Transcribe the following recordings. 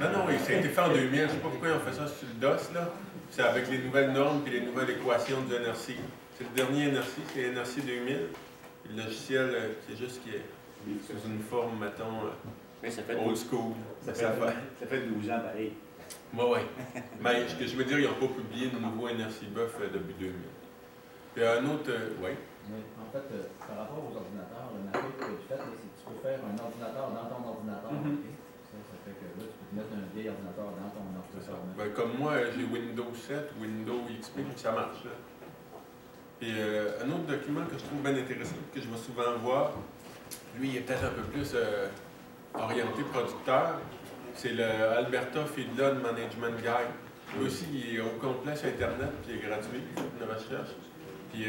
Non, non, ça a été fait en 2000. Je ne sais pas pourquoi ils ont fait ça sur le DOS, là. C'est avec les nouvelles normes et les nouvelles équations du NRC. C'est le dernier NRC, c'est NRC 2000. Le logiciel, c'est juste qu'il est sous une forme, mettons, Mais ça fait old school. Ça fait 12 ans pareil. Oui. Mais ce que je veux dire, ils n'ont pas publié de nouveau NRC Buff depuis 2000. Puis un autre, oui. Mais en fait, par rapport aux ordinateurs, le marqué que tu fais, c'est que tu peux faire un ordinateur dans ton ordinateur. Ça fait que là, tu peux te mettre un vieil ordinateur dans ton ordinateur. Ben, comme moi, j'ai Windows 7, Windows XP, ça marche. Là. Et un autre document que je trouve bien intéressant, que je vais souvent voir, lui, il est peut-être un peu plus orienté producteur, c'est le Alberta Feedlot Management Guide. Lui aussi, il est au complet sur Internet, puis il est gratuit, une recherche. Puis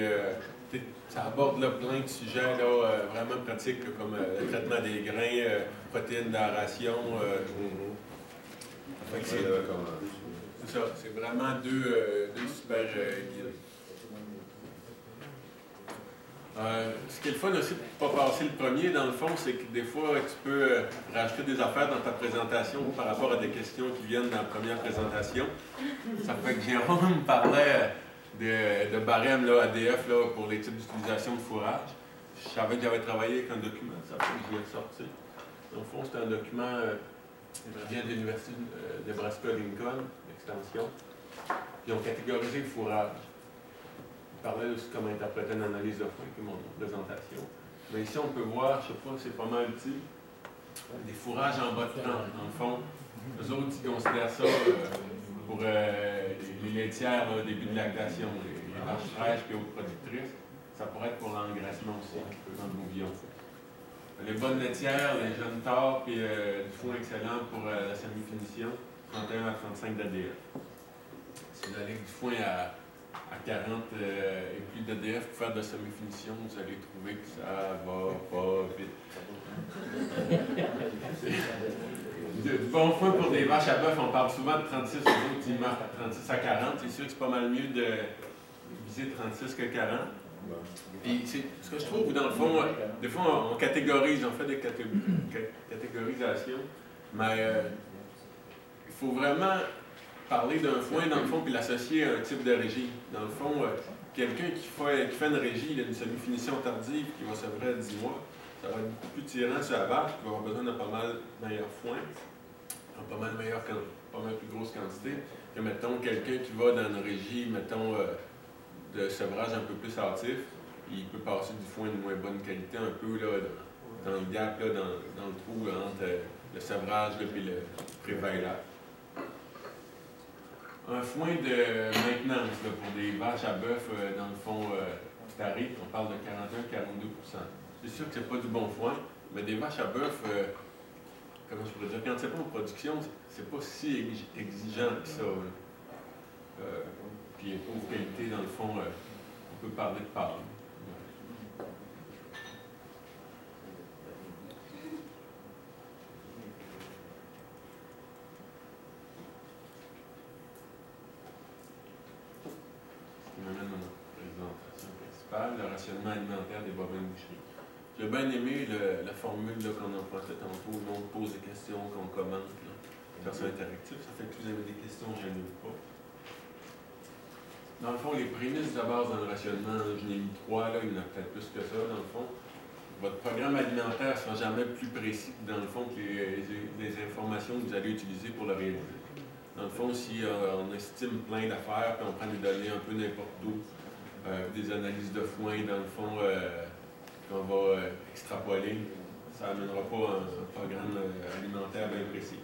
ça aborde là, plein de sujets là, vraiment pratiques, là, comme le traitement des grains, protéines d'aération. C'est ça, c'est vraiment deux super guides. Ce qui est le fun aussi pour pas passer le premier, dans le fond, c'est que des fois, tu peux rajouter des affaires dans ta présentation par rapport à des questions qui viennent dans la première présentation. Ça fait que Jérôme me parlait de barème là, ADF là, pour les types d'utilisation de fourrage. Je savais que j'avais travaillé avec un document, ça fait que je viens de sortir. Dans le fond, c'est un document qui vient de l'Université de Nebraska-Lincoln, l'extension. Ils ont catégorisé le fourrage. Je parlais aussi comment interpréter une analyse de foin, qui est mon présentation. Mais ici, on peut voir, je ne sais pas, c'est pas mal utile, des fourrages en bas de temps, dans le fond. Eux autres, ils considèrent ça pour les laitières au début de lactation, les vaches fraîches et autres productrices. Ça pourrait être pour l'engraissement aussi, un peu dans le bouvillon. Les bonnes laitières, les jeunes tares, puis du foin excellent pour la semi-finition, 31 à 35 d'ADF. Si vous allez du foin à 40 et plus d'ADF pour faire de la semi-finition, vous allez trouver que ça va pas vite. Du bon foin pour des vaches à bœuf, on parle souvent de 36, les autres ils marquent 36 à 40. C'est sûr que c'est pas mal mieux de viser 36 que 40. Puis ce que je trouve, dans le fond, des fois on catégorise, on fait des catégorisations, mais il faut vraiment parler d'un foin, dans le fond, puis l'associer à un type de régie. Dans le fond, quelqu'un qui fait une régie, il a une semi-finition tardive qui va sevrer à 10 mois, ça va être beaucoup plus tirant sur la vache, il va avoir besoin de pas mal meilleur foin, en pas mal plus grosse quantité, que, mettons, quelqu'un qui va dans une régie, mettons, de sevrage un peu plus hâtif, il peut passer du foin de moins bonne qualité, un peu là, dans le gap, là, dans le trou entre le sevrage et le prévailage. Un foin de maintenance là, pour des vaches à bœuf, dans le fond, tarif, on parle de 41-42%. C'est sûr que c'est pas du bon foin, mais des vaches à bœuf, comment je pourrais dire, quand c'est pas en production, c'est pas si exigeant que ça. Puis pauvre qualité, dans le fond, on peut parler de parler. Le rationnement alimentaire des bovins de boucherie. J'ai bien aimé la formule qu'on empruntait tantôt, où on pose des questions, qu'on commente. Faire ça interactif, ça fait que vous avez des questions, je n'ai pas. Dans le fond, les prémices de base dans le rationnement, je n'ai mis 3, là, il y en a peut-être plus que ça, dans le fond. Votre programme alimentaire ne sera jamais plus précis, dans le fond, que les informations que vous allez utiliser pour le réaliser. Dans le fond, si on estime plein d'affaires, puis on prend des données un peu n'importe d'où, des analyses de foin, dans le fond, qu'on va extrapoler, ça n'amènera pas un programme alimentaire bien précis.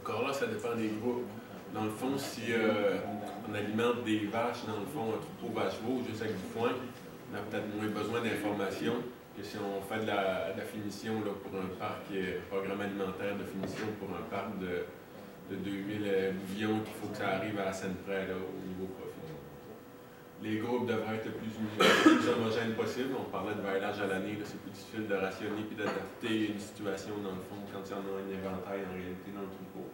Encore là, ça dépend des groupes. Dans le fond, si on alimente des vaches, dans le fond, un troupeau vache-veau, juste avec du foin, on a peut-être moins besoin d'informations que si on fait de la finition là, pour un parc, programme alimentaire de finition pour un parc de 2000 bouillons, qu'il faut que ça arrive à la scène près là, au niveau profit. Les groupes devraient être le plus homogènes possible. On parlait de vaillage à l'année, c'est plus difficile de rationner et d'adapter une situation, dans le fond, quand il y en a un inventaire en réalité dans le troupeau.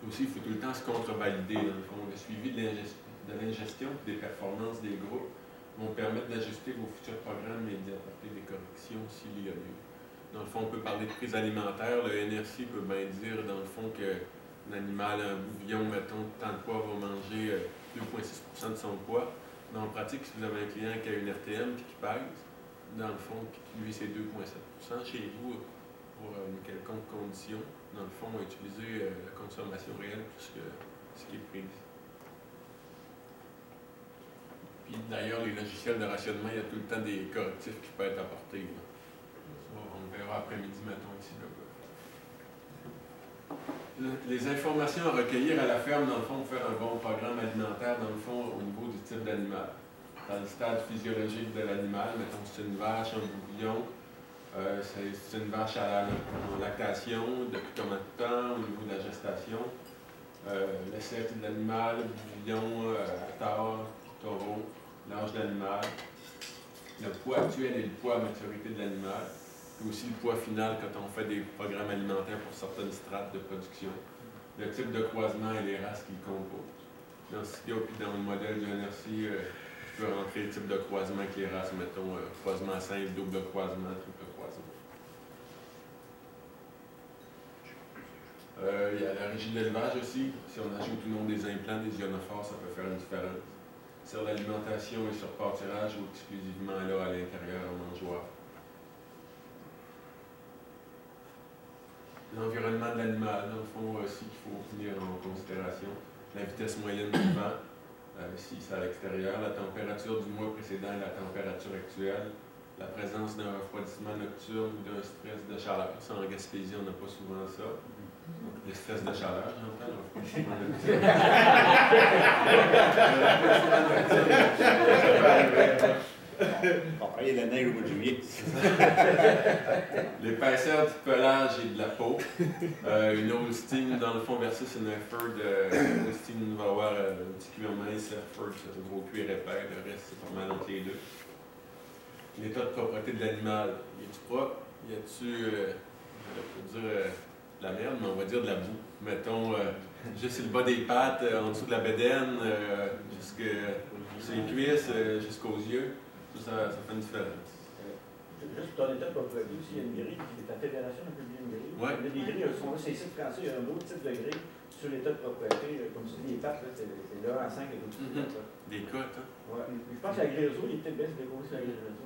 Aussi, il faut tout le temps se contre-valider, dans le fond. Le suivi de l'ingestion et des performances des groupes vont permettre d'ajuster vos futurs programmes et d'apporter des corrections s'il y a lieu. Dans le fond, on peut parler de prise alimentaire. Le NRC peut bien dire, dans le fond, qu'un animal, un bouillon, mettons, tant de poids, va manger 2,6% de son poids. Mais en pratique, si vous avez un client qui a une RTM et qui pèse, dans le fond, lui, c'est 2,7% chez vous pour une quelconque condition. Dans le fond, on va utiliser la consommation réelle plus que ce qui est prévu. Puis d'ailleurs, les logiciels de rationnement, il y a tout le temps des correctifs qui peuvent être apportés. Là. Ça, on verra après-midi, mettons, ici. Là. Les informations à recueillir à la ferme, dans le fond, pour faire un bon programme alimentaire, dans le fond, au niveau du type d'animal. Dans le stade physiologique de l'animal, mettons, c'est une vache, un bouillon, c'est une vache en lactation, depuis combien de temps, au niveau de la gestation, le sexe de l'animal, le bouillon, tard, taureau, l'âge de l'animal, le poids actuel et le poids à maturité de l'animal, puis aussi le poids final quand on fait des programmes alimentaires pour certaines strates de production, le type de croisement et les races qui le composent. Dans ce cas, puis dans le modèle du NRC, je peux rentrer le type de croisement avec les races, mettons croisement simple, double croisement, triple croisement. Il y a la régie de l'élevage aussi. Si on ajoute ou non des implants, des ionophores, ça peut faire une différence. Sur l'alimentation et sur pâturage ou exclusivement là à l'intérieur en mangeoire. L'environnement de l'animal, dans le fond aussi qu'il faut tenir en considération. La vitesse moyenne du vent, si c'est à l'extérieur, la température du mois précédent et la température actuelle, la présence d'un refroidissement nocturne ou d'un stress de chaleur. Ça, en Gaspésie, on n'a pas souvent ça. Le stress de chaleur, j'entends, le refroidissement nocturne. Il y a la neige au mois de juillet. L'épaisseur du pelage et de la peau. Une Holstein, dans le fond, versus une Hereford. Holstein va avoir un petit cuir mince, Hereford, c'est un gros cuir épais. Le reste, c'est pas mal entre les deux. L'état de propreté de l'animal. Y a-tu propre? Y a-tu, je vais pas dire de la merde, mais on va dire de la boue. Mettons, juste le bas des pattes, en dessous de la bédaine, jusqu'aux cuisses, jusqu'aux yeux. Ça fait une différence. Juste pour ton état de propriété, aussi, il y a une grille, la fédération a publié une grille. Ouais. Il y a des grilles, sont là, c'est ici de français, il y a un autre type de grille sur l'état de propriété. Comme tu dis, les pattes, c'est de 1 à 5 et tout. Des cotes, hein? Ouais. Je pense que la grille réseau, il est peut-être bien déposé sur la grille réseau.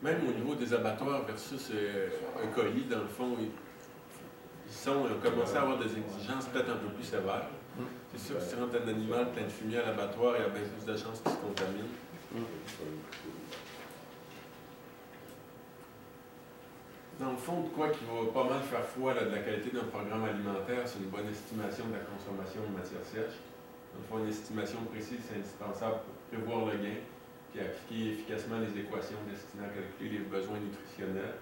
Même au niveau des abattoirs versus un colis, dans le fond, ils ont commencé à avoir des exigences peut-être un peu plus sévères. C'est sûr que si tu rentres un animal plein de fumier à l'abattoir, il y a bien plus de chances qu'il se contamine. Dans le fond, de quoi qui va pas mal faire foi là, de la qualité d'un programme alimentaire, c'est une bonne estimation de la consommation de matières sèches. Dans le fond, une estimation précise, c'est indispensable pour prévoir le gain, puis appliquer efficacement les équations destinées à calculer les besoins nutritionnels.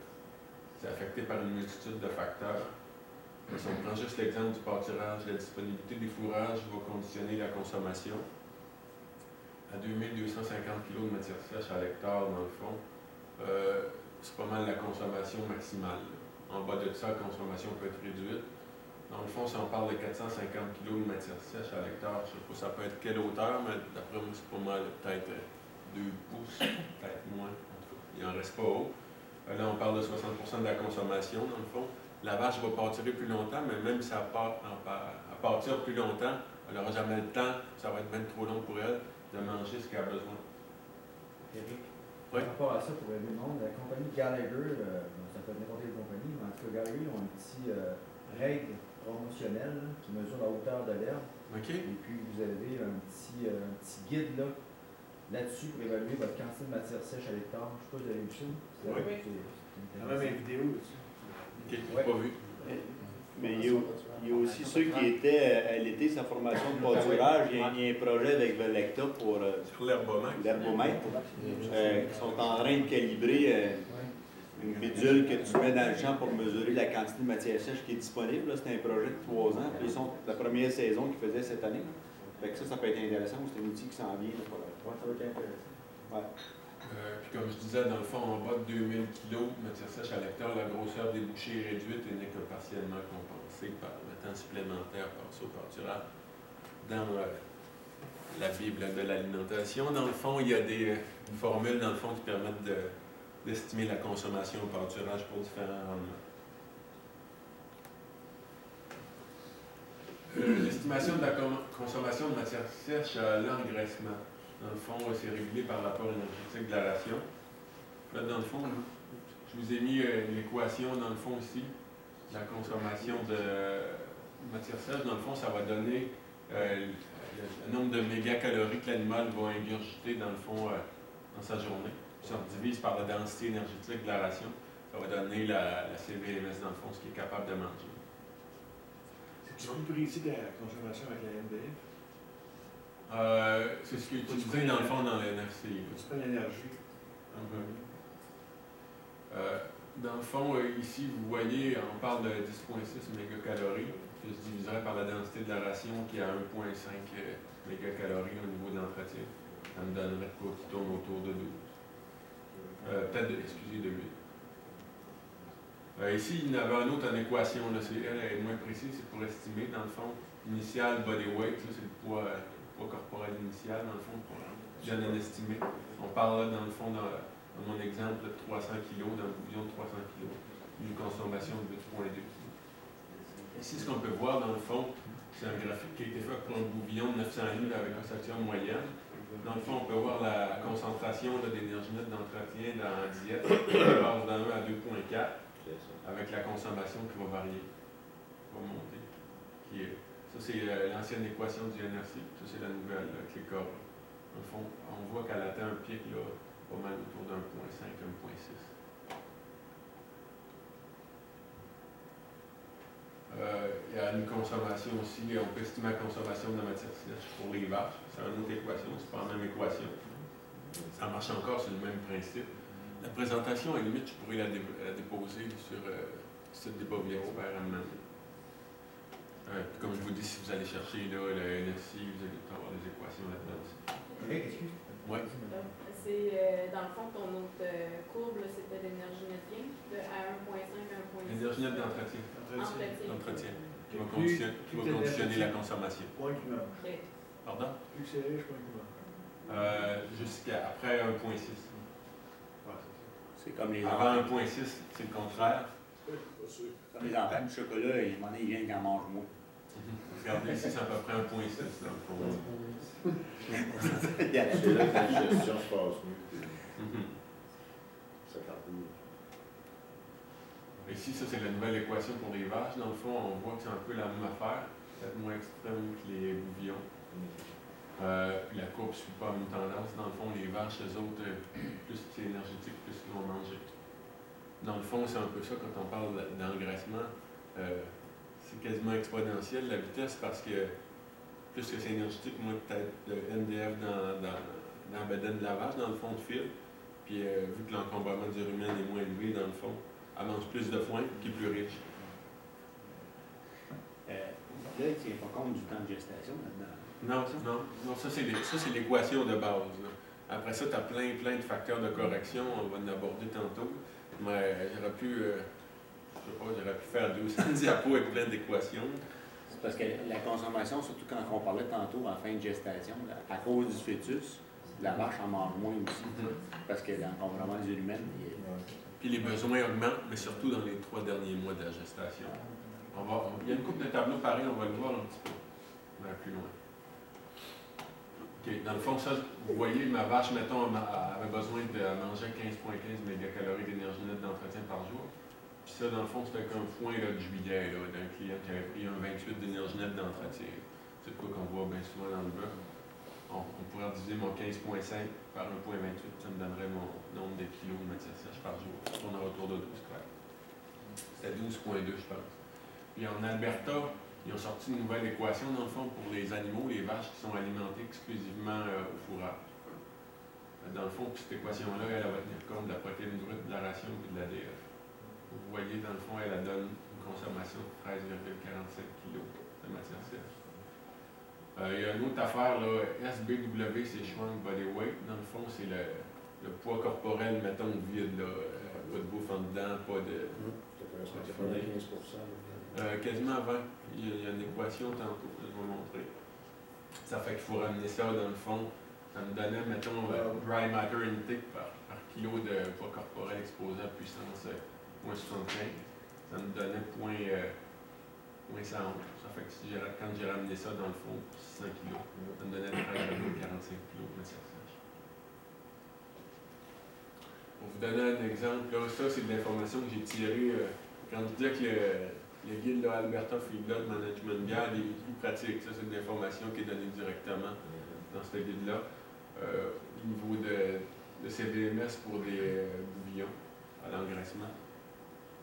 C'est affecté par une multitude de facteurs. Si on prend juste l'exemple du pâturage, la disponibilité des fourrages va conditionner la consommation. À 2250 kg de matières sèches à l'hectare, dans le fond, c'est pas mal la consommation maximale. En bas de ça, la consommation peut être réduite. Dans le fond, si on parle de 450 kg de matière sèche à l'hectare, je ne sais pas ça peut être quelle hauteur, mais d'après moi, c'est pas mal, peut-être 2 pouces, peut-être moins. En tout cas, il n'en reste pas haut. Là, on parle de 60% de la consommation, dans le fond. La vache va pâturer plus longtemps, mais même si elle pâture plus longtemps, elle n'aura jamais le temps, ça va être même trop long pour elle, de manger ce qu'elle a besoin. Eric, Oui. par rapport à ça, pour aider le monde, la compagnie Gallagher, ça peut être n'importe quelle compagnie, mais en tout cas, Gallagher, ils ont une petite règle promotionnelle là, qui mesure la hauteur de l'herbe. OK. Et puis, vous avez un petit guide là-dessus pour évaluer votre quantité de matière sèche à l'hectare. Je ne sais pas si vous avez vu ça. On a même une vidéo aussi. OK, je n'ai pas vu. Mais il y a aussi ceux qui étaient à l'été sa formation de pâturage. Il y a un projet avec Velecta pour Sur l'herbomètre. l'herbomètre. Qui sont en train de calibrer une bidule que tu mets dans le champ pour mesurer la quantité de matière sèche qui est disponible. C'est un projet de 3 ans. Puis ils sont la première saison qu'ils faisaient cette année. Fait que ça peut être intéressant. C'est un outil qui s'en vient. Ouais, ça va être intéressant. Ouais. Puis comme je disais, dans le fond, en bas de 2000 kg de matière sèche à l'hectare, la grosseur des bouchées est réduite et n'est que partiellement compensée par le temps supplémentaire passé au pâturage. Dans la Bible de l'alimentation, dans le fond, il y a des formules dans le fond qui permettent de d'estimer la consommation au pâturage pour différents rendements. L'estimation de la consommation de matière sèche à l'engraissement. Dans le fond, c'est régulé par l'apport énergétique de la ration. Là, dans le fond, je vous ai mis l'équation, dans le fond, ici. La consommation de matière sèche, dans le fond, ça va donner le nombre de mégacalories que l'animal va ingurgiter, dans le fond, dans sa journée. Puis on divise par la densité énergétique de la ration. Ça va donner la CVMS, dans le fond, ce qu'il est capable de manger. C'est plus précis que la consommation avec la MDF? C'est ce qui est utilisé, dans le fond, dans l'NRC. C'est pas l'énergie. Dans le fond, ici, vous voyez, on parle de 10,6 mégacalories, que je diviserais par la densité de la ration qui est à 1,5 mégacalories au niveau de l'entretien. Ça me donnerait quoi qui tourne autour de 12. Peut-être, excusez, de 8. Ici, il y en avait un autre en équation, là, elle est moins précise, c'est pour estimer, dans le fond, initial body weight, c'est le poids corporel initial, dans le fond, pour donner un estimé. On parle là, dans le fond, dans mon exemple, de 300 kg, d'un bouillon de 300 kg, une consommation de 8,2 kg. Ici, ce qu'on peut voir, dans le fond, c'est un graphique qui a été fait pour un bouillon de 900 livres avec une section moyenne. Dans le fond, on peut voir la concentration d'énergie nette d'entretien dans la diète, qui passe d'un 1 à 2,4, avec la consommation qui va varier, qui va monter. Ça, c'est l'ancienne équation du NRC. Ça, c'est la nouvelle, avec les corps. Dans le fond, on voit qu'elle atteint un pic là, pas mal autour d'1,5, 1,6. Il y a une consommation aussi, on peut estimer la consommation de matière sèche pour les vaches. C'est une autre équation, c'est pas la même équation. Ça marche encore sur le même principe. La présentation, à la limite, je pourrais la déposer sur le site des Bovie Experts à demain. Comme je vous dis, si vous allez chercher là, le NRC, vous allez avoir des équations là-dedans aussi. Excuse. Oui. C'est dans le fond, ton autre courbe, c'était l'énergie nette gain, à 1,5 à 1,6. L'énergie nette d'entretien. Entretien. Qui va conditionner la consommation. Point qui meurt. Okay. Pardon? Plus c'est riche, point qui meurt. Jusqu'à après 1,6. C'est comme les Avant enfants. 1,6, c'est le contraire. Comme les enfants du chocolat, ils m'en ils viennent quand ils mangent moins. Regardez ici, c'est à peu près 1,6 dans le fond. Il y a C'est là que la gestion se passe mieux. Ça carbure. Ici, ça, c'est la nouvelle équation pour les vaches. Dans le fond, on voit que c'est un peu la même affaire, peut-être moins extrême que les bouvions. Puis la courbe ne suit pas la même tendance. Dans le fond, les vaches, eux autres, plus c'est énergétique, plus ils vont manger. Dans le fond, c'est un peu ça quand on parle d'engraissement. C'est quasiment exponentiel la vitesse parce que plus que c'est énergétique, moins peut-être de NDF dans la bedaine de la vache, dans le fond de fil. Puis vu que l'encombrement du rumen est moins élevé, dans le fond, elle mange plus de foin qui est plus riche. Là, il ne tient pas compte du temps de gestation là-dedans. Non, ça c'est l'équation de base. Là. Après ça, tu as plein de facteurs de correction, on va en aborder tantôt. Mais j'aurais pu faire 200 diapos avec plein d'équations. C'est parce que la consommation, surtout quand on parlait tantôt en fin de gestation, à cause du fœtus, la vache en mange moins aussi. Parce que l'encombrement du rumen, Puis les besoins augmentent, mais surtout dans les 3 derniers mois de la gestation. Il y a une couple de tableaux pareils, on va le voir un petit peu. On va plus loin. OK, dans le fond, ça, vous voyez, ma vache, mettons, avait besoin de manger 15,15 mégacalories d'énergie nette d'entretien par jour. Puis ça, dans le fond, c'était comme un foin là, de juillet d'un client qui avait pris un 28 d'énergie nette d'entretien. C'est quoi qu'on voit bien souvent dans le bœuf. On pourrait diviser mon 15,5 par 1,28, ça me donnerait mon nombre de kilos de matière sèche par jour. On a autour de 12 grammes. C'était 12,2, je pense. Puis en Alberta, ils ont sorti une nouvelle équation, dans le fond, pour les animaux, les vaches qui sont alimentées exclusivement au fourrage. Dans le fond, cette équation-là, elle va tenir compte de la protéine brute, de la ration et de l'ADF. Vous voyez, dans le fond, elle donne une consommation de 13,47 kg de matière sèche. Il y a une autre affaire, là, SBW, c'est Shrunk Body Weight. Dans le fond, c'est le poids corporel, mettons, vide, là, pas de bouffe en dedans, pas de... Ça fait 15%. Quasiment 20. Il y a une équation tantôt, je vais vous montrer. Ça fait qu'il faut ramener ça, dans le fond, Ça me donnait, mettons, dry matter intake par kilo de poids corporel exposé à puissance 0,75. Ça me donnait 0,111. Ça fait que quand j'ai ramené ça dans le fond, 600 kg, ça me donnait 13,45 kg de matière sèche. Pour vous donner un exemple, là, ça c'est de l'information que j'ai tirée quand je disais que le guide là, Alberta Feedlot Management Guide est pratique. Ça, c'est de l'information qui est donnée directement dans ce guide-là. Au niveau de CVMS pour des bouvillons à l'engraissement.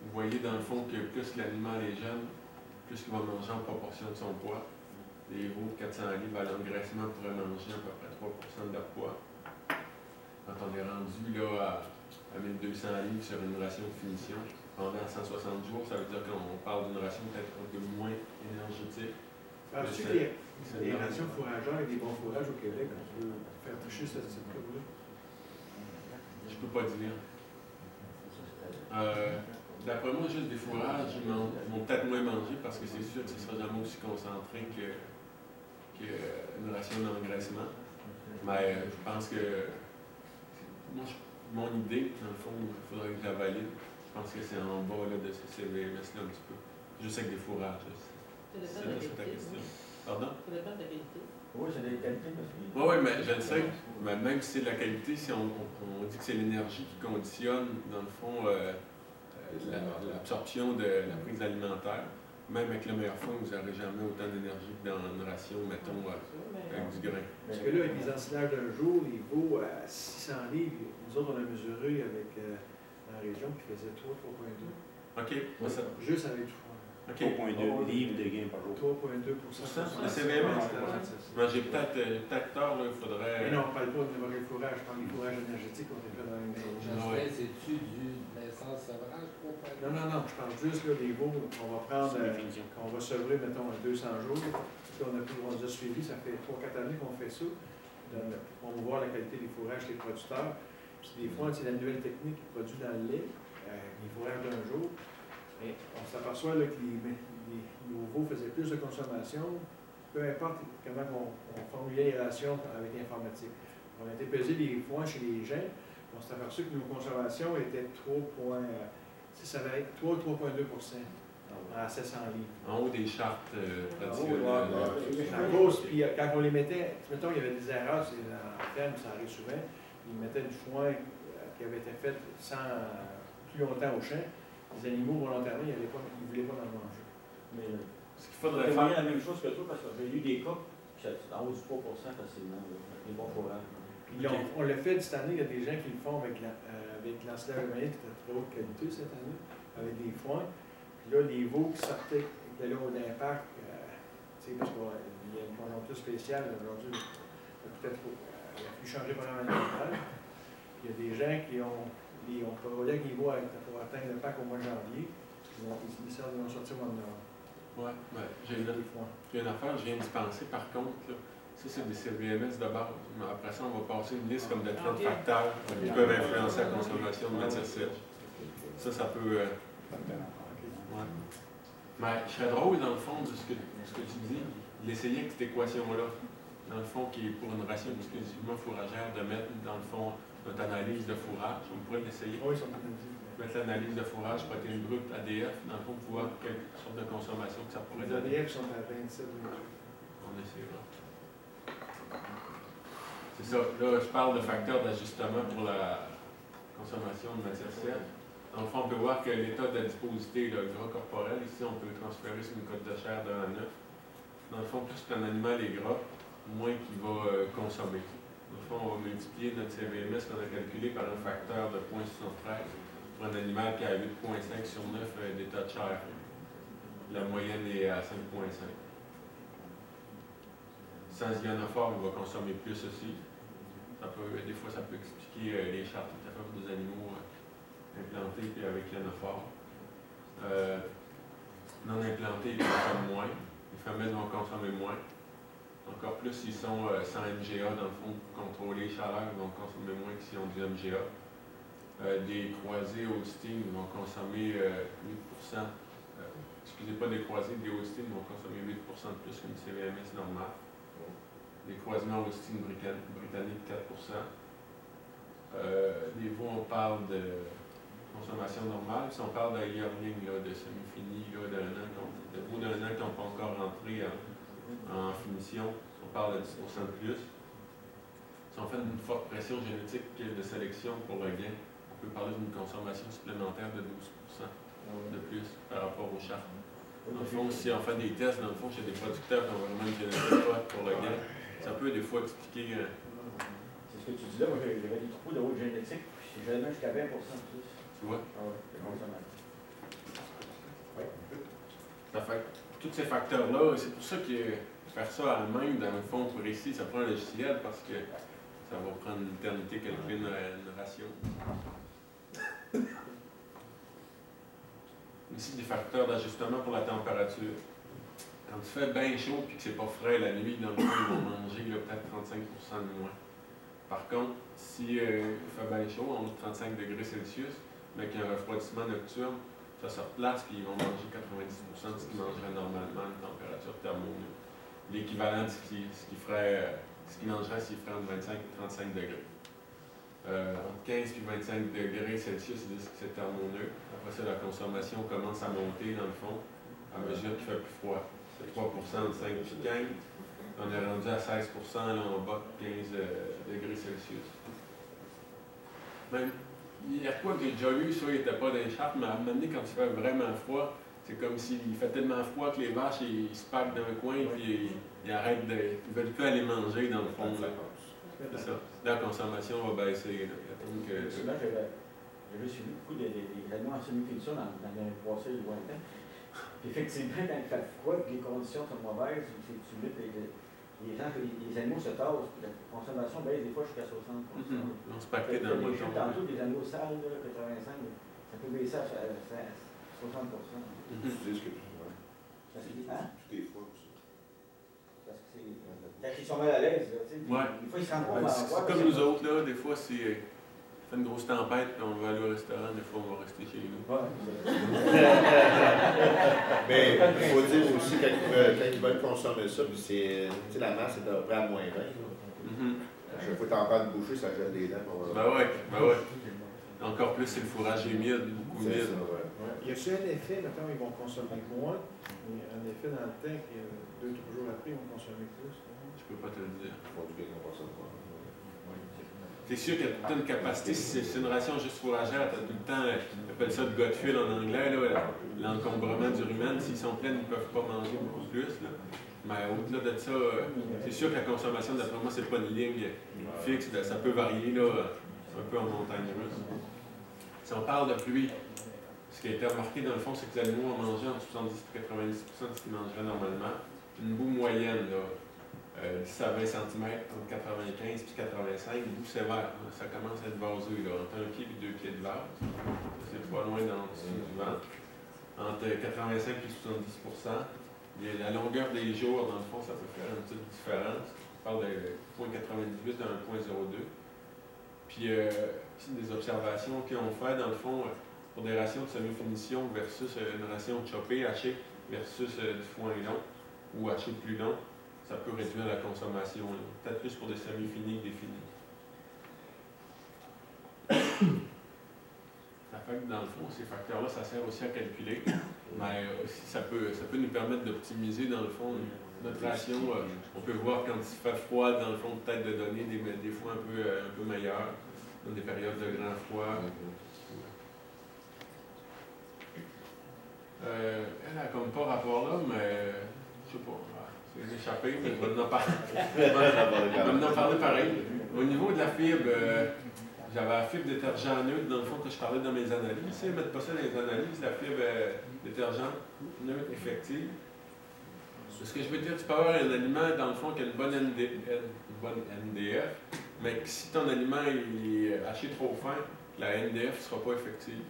Vous voyez dans le fond que plus l'animal est jeune, plus il va manger en proportion de son poids. Les veaux de 400 livres à l'engraissement pourraient manger à peu près 3% de leur poids. Quand on est rendu là, à 1200 livres sur une ration de finition, pendant 160 jours, ça veut dire qu'on parle d'une ration peut-être un peu moins énergétique. Penses-tu qu'il y a des rations fourragères et des bons fourrages au Québec, on peut faire toucher cette courbe-là? Je peux pas dire. D'après moi, juste des fourrages, ils vont peut-être moins manger parce que c'est sûr que ce sera jamais aussi concentré qu'une ration d'engraissement. Mais je pense que mon idée, dans le fond, il faudrait que je la valide. Je pense que c'est en bas là, de ce CVMS-là un petit peu. Juste avec des fourrages. Ça dépend de la qualité. Pardon? Ça dépend de la qualité. Oui, c'est des qualités. Oui, mais je le sais. Mais même si c'est de la qualité, si on dit que c'est l'énergie qui conditionne, dans le fond, l'absorption de la prise alimentaire, même avec le meilleur fond, vous n'aurez jamais autant d'énergie que dans une ration, mettons, avec du grain. Parce que là, avec les ensilages d'un jour, les veaux à 600 livres, nous autres, on a mesuré avec la région qui faisait 3,2. OK. Ouais, Ça, juste avec tout. OK. 3,2 livres de gain par jour. 3,2%. Le CVMS? Ben, j'ai peut-être tort, là, il faudrait. Mais non, on ne parle pas de le fourrage, je parle des fourrages énergétiques qu'on a fait dans les Ouais. C'est-tu de l'essence sauvage? Non, je parle juste là, des veaux qu'on va prendre, qu'on va sevrer, mettons, à 200 jours. Puis on les a suivis, ça fait 3-4 années qu'on fait ça. On va voir la qualité des fourrages des producteurs. Puis des fois, c'est la nouvelle technique qui produit dans le lait, les fourrages d'un jour. Et on s'aperçoit que nos veaux faisaient plus de consommation, peu importe comment on formulait les rations avec l'informatique. On a été peser les foins chez les gens, on s'est aperçu que nos consommations étaient 3,2% à 700 livres. En haut des chartes En traditionnelles. cause, puis quand on les mettait, mettons, il y avait des erreurs, c'est en ferme, ça arrive souvent, ils mettaient du foin qui avait été fait plus longtemps au champ. Les animaux, volontairement, ils ne voulaient pas en manger. Mais Ce qu'il faudrait c'est faire. la même chose que toi, parce que j'ai eu des cas, puis c'est en haut du 3% facilement, les bons fourrages. Puis on l'a fait cette année, il y a des gens qui le font avec l'ensilage humaine qui était de très haute qualité cette année, avec des foins. Puis là, les veaux qui sortaient, qui étaient là au d'impact, parce qu'il y a une conjoncture spéciale aujourd'hui, peut-être il a fallu changer pendant l'alimentation. Il y a des gens qui ont collègue les veaux pour atteindre le pack au mois de janvier. Ils vont sortir au mois de novembre. Oui, j'ai une affaire, je viens d'y penser par contre. Là. Ça, c'est des CVMS de base. Mais après ça, on va passer une liste comme de 30 facteurs qui peuvent influencer la consommation de matière sèche. Ça peut. Ouais. Mais je serais drôle, dans le fond, de ce que tu dis, d'essayer avec cette équation-là. Dans le fond, qui est pour une ration exclusivement fourragère, de mettre, dans le fond, notre analyse de fourrage. On pourrait l'essayer. Oui, ils sont analysés. Mettre l'analyse de fourrage, protéines brutes, ADF, dans le fond, pour voir quelle sorte de consommation que ça pourrait Les donner. ADF sont à 27. On essaiera. C'est ça. Là, je parle de facteurs d'ajustement pour la consommation de matière sèche. Dans le fond, on peut voir que l'état d'adiposité, le gras corporel, ici, on peut le transférer sur une cote de chair de 1 à 9. Dans le fond, plus qu'un animal est gras, moins qu'il va consommer. Dans le fond, on va multiplier notre CVMS qu'on a calculé par un facteur de 0,73 pour un animal qui a 8,5 sur 9 d'état de chair. La moyenne est à 5,5. Sans ionophore, il va consommer plus aussi. Des fois, ça peut expliquer les chartes tout à fait pour des animaux implantés puis avec ionophore. Non implantés, ils consomment moins. Les femelles vont consommer moins. Encore plus s'ils sont sans MGA, dans le fond, pour contrôler les chaleurs, ils vont consommer moins que s'ils ont du MGA. Des croisés Holstein vont consommer 8%. Excusez pas des croisés, des Holstein vont consommer 8% de plus qu'une CVMS normale. Les croisements Austin-Britannique, 4%. Les veaux, on parle de consommation normale. Si on parle de yearling, de semi-fini, de veaux d'un an qui n'ont pas encore rentré en finition, on parle de 10% de plus. Si on fait une forte pression génétique de sélection pour le gain, on peut parler d'une consommation supplémentaire de 12% de plus par rapport au char. Dans le fond, si on fait des tests, dans le fond, chez des producteurs qui ont vraiment une génétique forte pour le gain, ça peut des fois expliquer. C'est ce que tu dis là, moi j'avais des troupeaux de haute génétique, puis j'ai jamais jusqu'à 20% de plus. Tu vois? Ah ouais, c'est consommateur. Ça fait tous ces facteurs-là, c'est pour ça que faire ça à la main, dans le fond précis, ça prend un logiciel parce que ça va prendre une éternité calculer une ration. Aussi des facteurs d'ajustement pour la température. Quand tu fais bien chaud et que c'est pas frais la nuit, dans le fond, ils vont manger peut-être 35% de moins. Par contre, si il fait bien chaud, on a 35 degrés Celsius, mais qu'il y a un refroidissement nocturne, ça se replace et ils vont manger 90% de ce qu'ils mangeraient normalement à une température thermomètre. L'équivalent de ce qu'ils mangeraient s'ils feraient entre 25 et 35 degrés. Entre 15 et 25 degrés Celsius, c'est thermomètre. Après ça, la consommation commence à monter dans le fond à mesure qu'il fait plus froid. C'est 3% de 5 et 15. On est rendu à 16% là, en bas de 15 degrés Celsius. Même, il y a quoi que j'ai déjà eu, ça, il n'était pas dans les chartes, mais à un moment donné, quand il fait vraiment froid, c'est comme s'il fait tellement froid que les vaches, ils se parquent dans un coin et puis ils arrêtent de. Ils ne veulent plus aller manger dans le fond. C'est ça. La consommation va baisser. Donc, souvent, j'avais suivi beaucoup des animaux en semi-culture dans les passés lointains. Effectivement, quand il fait froid et que les conditions sont mauvaises, c'est humide, les animaux se tassent, la consommation baisse des fois jusqu'à 60%. On se paquait dans le moton. Tantôt, des animaux sales, 85, ça peut baisser à 60%. Tu dis ce que tu veux. Hein? Tout est froid aussi. Parce que c'est. Quand ils sont mal à l'aise, des fois ils se rendent compte. C'est comme nous autres, là, des fois, c'est. Fait une grosse tempête, puis on va aller au restaurant, des fois on va rester chez nous. Mais il faut dire aussi, quand ils veulent consommer ça, puis c'est la masse est à peu près à moins 20. À chaque fois que tu en parles de boucher, ça gèle les dents. Ben ouais. Encore plus si le fourrage est humide, beaucoup humide. Il y a-tu un effet, maintenant ils vont consommer moins, mais un effet dans le temps, que 2-3 jours après, ils vont consommer plus? Je peux pas te le dire. Ils font du bien qu'on consomme pas. C'est sûr qu'il y a toute une capacité, si c'est une ration juste fourragère, tu as tout le temps, on appelle ça de gut fill en anglais, l'encombrement du rumen. S'ils sont pleins, ils ne peuvent pas manger beaucoup plus. Là. Mais au-delà de ça, c'est sûr que la consommation, d'après moi, c'est pas une ligne fixe, ça peut varier là, un peu en montagne russe. Si on parle de pluie, ce qui a été remarqué dans le fond, c'est que les animaux ont mangé entre 70 et 90% de ce qu'ils mangeraient normalement. Une boue moyenne, là, 10 à 20 cm, entre 95 et 85, boue sévère. Ça commence à être vaseux, là, entre 1 pied et 2 pieds de vase. C'est pas loin dans le dessous du ventre. Entre 85 et 70 la longueur des jours, dans le fond, ça peut faire une petite différence. On parle de 0,98 à 1,02. Puis, c'est des observations qu'on fait, dans le fond, pour des rations de semi-finition versus une ration choppée, hachée, versus du foin long ou haché plus long. Ça peut réduire la consommation. Peut-être plus pour des semi-finis que des finis. Ça fait que dans le fond, ces facteurs-là, ça sert aussi à calculer. Mais aussi, ça peut nous permettre d'optimiser, dans le fond, notre ration. On peut voir quand il fait froid, dans le fond, peut-être de donner des fois un peu meilleurs, dans des périodes de grand froid. Elle a comme pas rapport là, mais je sais pas. C'est échappé, mais je vais en parler. Je vais en parler pareil. Au niveau de la fibre, j'avais la fibre détergent neutre, dans le fond, que je parlais dans mes analyses. Tu sais, mettre pas ça dans les analyses, la fibre détergent neutre effective. Ce que je veux dire, tu peux avoir un aliment, dans le fond, qui a une bonne NDF, mais que si ton aliment est haché trop fin, la NDF ne sera pas effective.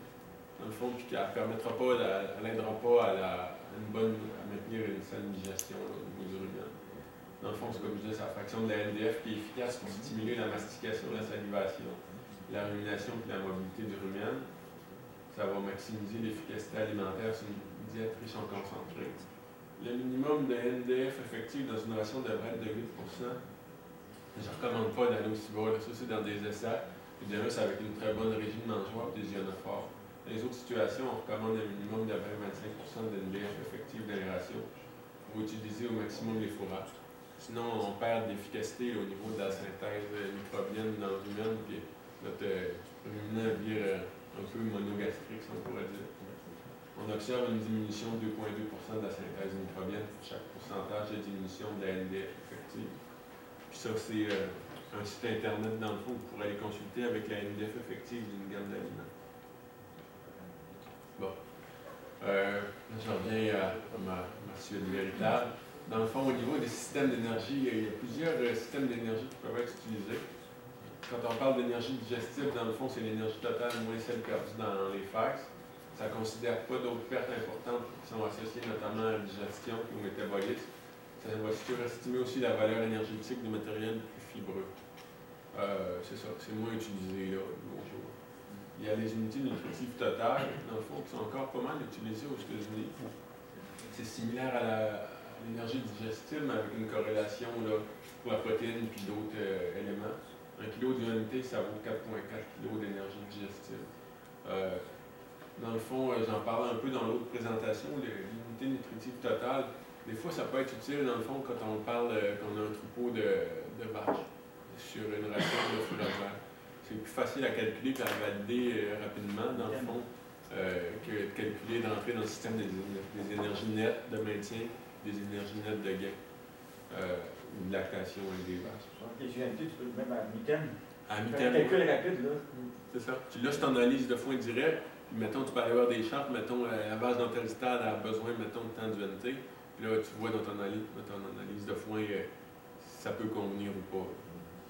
Dans le fond, puis qu'elle ne permettra pas, elle n'aidera pas à maintenir une saine digestion au niveau du rumen. Dans le fond, c'est comme je disais, c'est la fraction de la NDF qui est efficace pour stimuler la mastication, la salivation, la rumination et la mobilité du rumen. Ça va maximiser l'efficacité alimentaire sur une diète riche en concentré. Le minimum de NDF effectif dans une ration devrait être de 8%. Je ne recommande pas d'aller aussi bas. Là. Ça, c'est dans des essais. Puis déjà, c'est avec une très bonne régime mangeoire et des ionophores. Dans les autres situations, on recommande un minimum de 20-25% d'NDF effective d'aération pour utiliser au maximum les fourrages. Sinon, on perd d'efficacité au niveau de la synthèse microbienne dans l'humain, puis notre ruminant vire un peu monogastrique, si on pourrait dire. On observe une diminution de 2,2% de la synthèse microbienne pour chaque pourcentage de diminution de la NDF effective. Puis ça, c'est un site internet, dans le fond, vous pourrez aller consulter avec la NDF effective d'une gamme d'aliments. Bon. Je reviens à ma suite véritable. Dans le fond, au niveau des systèmes d'énergie, il y a plusieurs systèmes d'énergie qui peuvent être utilisés. Quand on parle d'énergie digestive, dans le fond, c'est l'énergie totale moins celle perdue dans les fax. Ça ne considère pas d'autres pertes importantes qui sont associées notamment à la digestion et au métabolisme. Ça va surestimer aussi la valeur énergétique du matériel plus fibreux. C'est ça, c'est moins utilisé là, de nos jours. Il y a les unités nutritives totales, dans le fond, qui sont encore pas mal utilisées aux États-Unis. C'est similaire à l'énergie digestive, mais avec une corrélation là, pour la protéine et d'autres éléments. 1 kg d'UNT, ça vaut 4,4 kg d'énergie digestive. Dans le fond, j'en parlais un peu dans l'autre présentation, l'unité nutritive totale. Des fois, ça peut être utile, dans le fond, quand on parle qu'on a un troupeau de vaches sur une ration de fourrage. C'est plus facile à calculer et à valider rapidement, dans le fond, que de calculer, d'entrer dans le système des énergies nettes de maintien, des énergies nettes de gain, ou de lactation avec des vaches. Les UNT, tu peux le même à mi-terme. À mi-terme. Un calcul rapide, là. C'est ça. Tu l'as cette analyse de foin direct, puis mettons, tu peux aller voir des chartes, mettons, la base dans tel stade a besoin, mettons, de temps d'UNT, puis là, tu vois dans ton analyse de foin, ça peut convenir ou pas.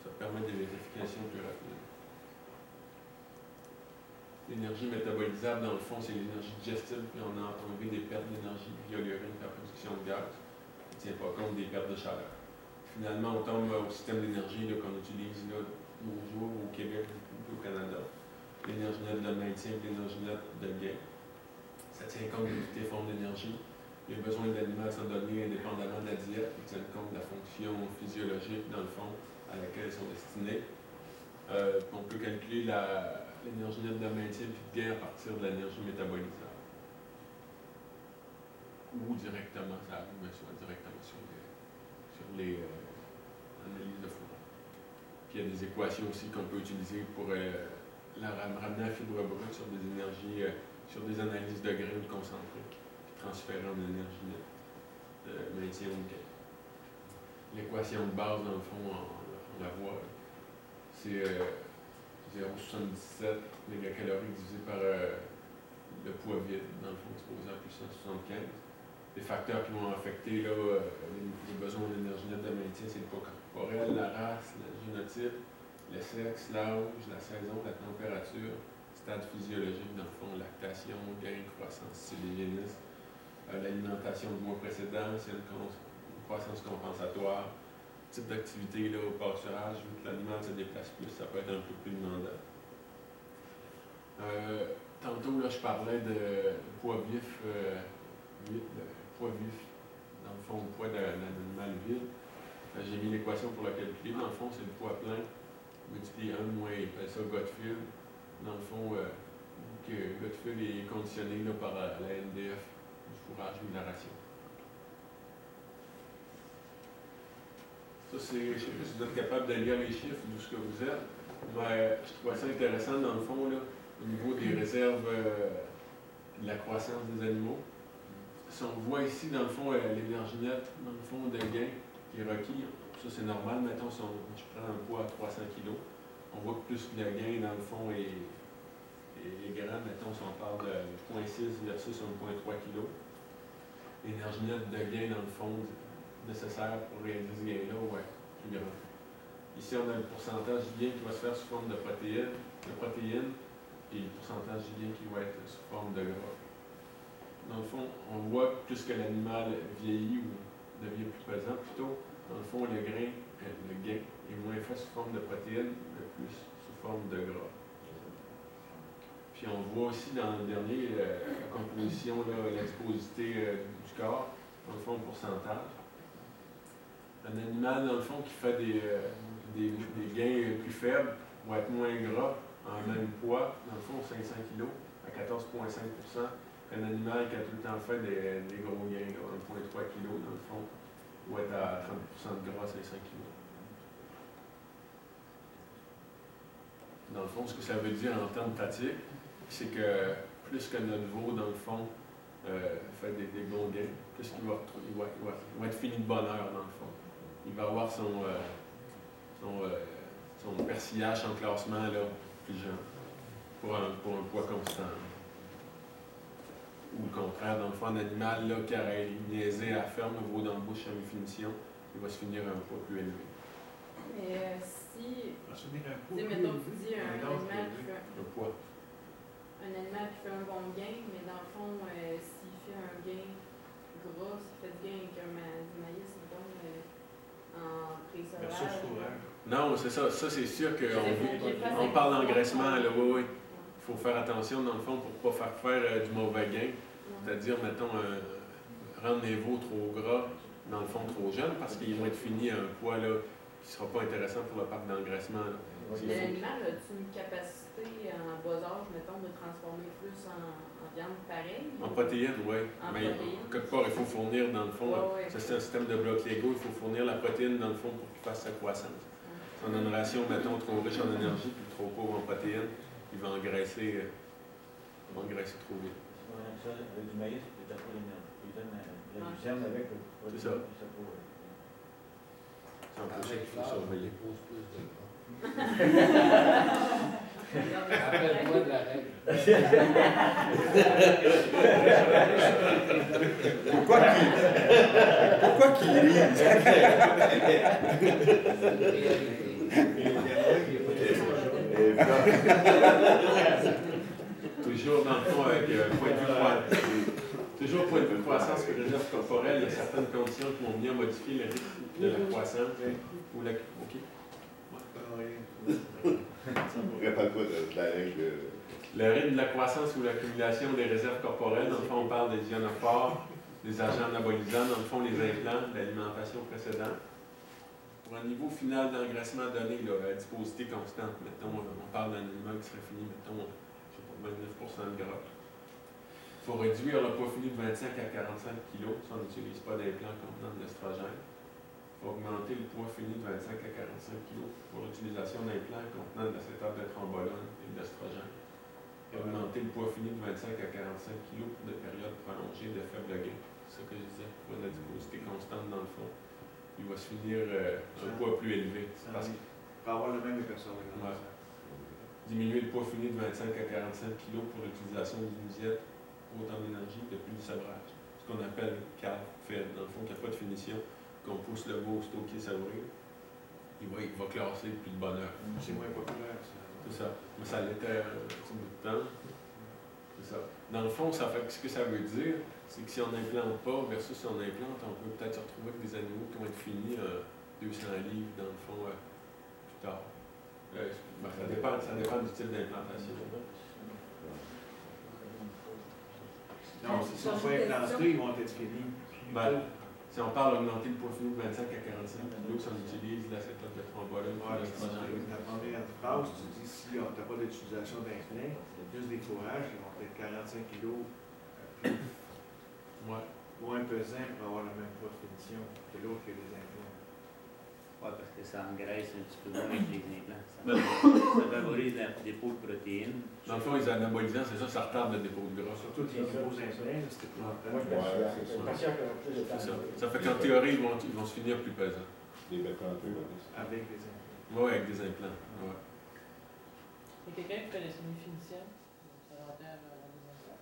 Ça permet des vérifications plus rapides. L'énergie métabolisable, dans le fond, c'est l'énergie digestive, puis on a enlevé des pertes d'énergie via l'urine par production de gaz. On ne tient pas compte des pertes de chaleur. Finalement, on tombe au système d'énergie qu'on utilise là, de nos jours au Québec ou au Canada. L'énergie nette de maintien et l'énergie nette de gain. Ça tient compte de toutes les formes d'énergie. Les besoins de l'animal sont donnés indépendamment de la diète, ils tiennent compte de la fonction physiologique, dans le fond, à laquelle ils sont destinés. On peut calculer l'énergie nette de maintien et de gain à partir de l'énergie métabolisable. Ou directement, ça arrive, mais soit directement sur les analyses de fourrage. Puis il y a des équations aussi qu'on peut utiliser pour ramener la fibre brute sur des énergies, sur des analyses de graines concentrées, puis transférer en énergie nette de maintien ou de gain. L'équation de base, dans le fond, on la voit, c'est 0,77 mégacalories divisé par le poids vide, dans le fond, exposé à puissance 75. Les facteurs qui vont affecter là, les besoins d'énergie nette de maintien, c'est le poids corporel, la race, le génotype, le sexe, l'âge, la saison, la température, stade physiologique, dans le fond, lactation, gain, croissance, silégénisme, l'alimentation du mois précédent, c'est une croissance compensatoire, type d'activité là, au pâturage, vu que l'animal se déplace plus, ça peut être un peu plus demandant. Tantôt, là, je parlais de poids vif, poids vif, dans le fond, le poids d'un animal vide. J'ai mis l'équation pour la calculer. Dans le fond, c'est le poids plein multiplié 1 moins, il appelle ça Gottfield. Dans le fond, Gottfield est conditionné là, par la NDF du fourrage ou de la ration. Ça, c'est, je ne sais pas si vous êtes capable de lire les chiffres d'où ce que vous êtes, mais je trouve ça intéressant, dans le fond, là, au niveau des réserves de la croissance des animaux. Si on voit ici, dans le fond, l'énergie nette, dans le fond, de gain qui est requis, ça c'est normal. Mettons, si je prends un poids à 300 kg, on voit que plus le gain, dans le fond, est grand. Mettons, si on parle de 0,6 versus 1,3 kg. L'énergie nette de gain, dans le fond, nécessaire pour réaliser ce gain-là, ouais, plus grand. Ici, on a le pourcentage du gain qui va se faire sous forme de protéines, et le pourcentage du gain qui va être sous forme de gras. Dans le fond, on voit que plus que l'animal vieillit ou devient plus pesant, plutôt, dans le fond, le gain est moins fait sous forme de protéines, mais plus sous forme de gras. Puis on voit aussi dans le dernier la composition, l'exposité du corps, dans le fond, le pourcentage. Un animal, dans le fond, qui fait une des gains plus faibles vont être moins gras, en même poids, dans le fond, 500 kg, à 14,5 %. Un animal qui a tout le temps fait des gros gains, 1,3 kg, dans le fond, va être à 30 % de gras, 500 kg. Dans le fond, ce que ça veut dire en termes pratiques, c'est que plus que notre veau, dans le fond, fait des bons gains, plus qu'il va être fini de bonheur, dans le fond. Il va avoir son persillage en classement là, plus jeune, pour un poids constant. Ou le contraire, dans le fond, un animal là, qui aurait niaisé à la ferme, le veau dans la bouche à une finition, il va se finir à un poids plus élevé. Mais si, Un mettons, tu dis un animal qui fait Le poids. un animal qui fait un bon gain, mais dans le fond, s'il fait un gain gras, s'il fait du gain avec du maïs, mettons, en pré-sauvage. Non, c'est ça. Ça, c'est sûr qu'on parle d'engraissement, là, oui. Il faut faire attention, dans le fond, pour ne pas faire du mauvais gain. C'est-à-dire, mettons, rendre les veaux trop gras, dans le fond, trop jeunes, parce qu'ils vont être finis à un poids là, qui ne sera pas intéressant pour le parc d'engraissement. Mais l'animal, as-tu une capacité en bas âge, mettons, de transformer plus en viande pareille? En protéines, oui. Mais quelque part, il faut fournir, dans le fond, ça c'est un système de blocs Lego, il faut fournir la protéine, dans le fond, pour qu'il fasse sa croissance. Si on a une ration, mettons, trop riche en énergie, puis trop pauvre en protéines, il va engraisser trop vite. Ça, avec du maïs, il n'a pas l'énergie. Il donne la lucerne avec le produit. C'est ça. C'est un projet qu'il faut surveiller. Rappelle-moi de la règle. Pourquoi qu'il rit? Toujours dans le fond avec toujours point de vue croissance et réserve corporelle, il y a certaines conditions qui vont venir modifier le rythme de la croissance. Ou la... OK. Répète-toi de la règle. Le rythme de la croissance ou l'accumulation des réserves corporelles, dans le fond, on parle des ionophores, des agents anabolisants, dans le fond, les implants, l'alimentation précédente. Pour un niveau final d'engraissement donné, là, adiposité constante, mettons, on parle d'un animal qui serait fini, mettons, 29 % de gras. Il faut réduire le poids fini de 25 à 45 kg si on n'utilise pas d'implant contenant de l'estrogène. Il faut augmenter le poids fini de 25 à 45 kg pour l'utilisation d'implants contenant de l'acétate de trombolone et de l'estrogène. Et augmenter le poids fini de 25 à 45 kg pour des périodes prolongées de faible gain. C'est ce que je disais, pour une adiposité constante dans le fond. Il va se finir un poids plus élevé. Parce que, pour avoir le même épaisseur. diminuer le poids fini de 25 à 45 kg pour l'utilisation d'une diète haute en énergie depuis le sevrage. Ce qu'on appelle calf fed, dans le fond, qui n'a pas de finition, qu'on pousse le veau aussitôt qu'il est sevré, il va classer depuis le bonheur. C'est moins populaire, ça. C'est ça. Mais ça l'était un petit bout de temps. C'est ça. Dans le fond, ça fait, ce que ça veut dire, c'est que si on n'implante pas versus si on implante, on peut peut-être se retrouver avec des animaux qui vont être finis 200 livres, dans le fond, plus tard. Ça dépend du type d'implantation. Non, si on va implanter, ils vont être finis. Si on parle d'augmenter le poids fini de 25 à 45 kg, si on utilise l'acétate de trombolone pour l'estrogène. La première phrase, tu dis si tu n'as pas d'utilisation d'implant, juste des fourrages, ils vont être 45 kg moins pesants pour avoir le même poids de finition que l'autre qui a des implants. Oui, parce que ça engraisse un petit peu moins avec les implants. Ça favorise le dépôt de protéines. Dans le fond, les anabolisants, c'est ça, ça retarde le dépôt de gras. Surtout les gros implants, c'était plus longtemps. Ça fait qu'en théorie, ils vont se finir plus pesants. Des bêtes plantées, avec des implants. Oui, avec des implants. Ouais. Il y a quelqu'un qui fait la semi-finition, ça l'enterre dans des implants.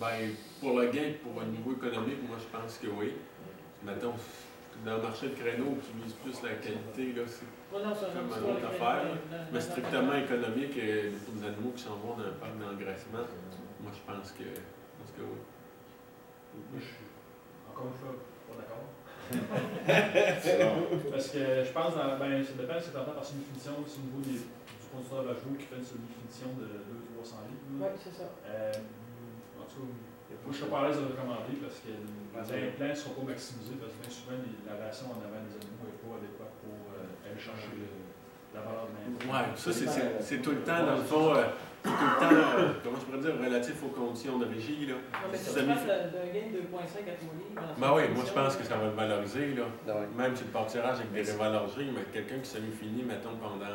Ben, pour le gain, pour un niveau économique, moi je pense que oui. Mettons, dans le marché de créneau qui vise plus la qualité, là, c'est comme une autre affaire. Mais strictement économique, pour des animaux qui s'en vont dans un parc d'engraissement, moi je pense que oui. Moi, je suis encore une fois pas d'accord. Non. Parce que je pense, ça dépend si tu entends par semi-finition, c'est au niveau du conducteur de chevaux qui fait une semi-finition de 200-300 livres. Oui, c'est ça. En tout cas, moi, je serais pas à l'aise de le recommander parce que les implants ne seront pas maximisés parce que bien souvent, la ration en avant des animaux n'est pas adéquate pour aller chercher l'implant. Ouais, ça, c'est tout le temps, dans le fond, tout le temps, comment je pourrais dire, relatif aux conditions de régie, là. Non, mais si Ça tu met- passes d'un gain de 2,5 à 3 livres. Ben oui, moi je pense que ça va le valoriser, là. Ouais. Même si le pâturage avec des révalorgés, mais quelqu'un qui semi-fini, mettons, pendant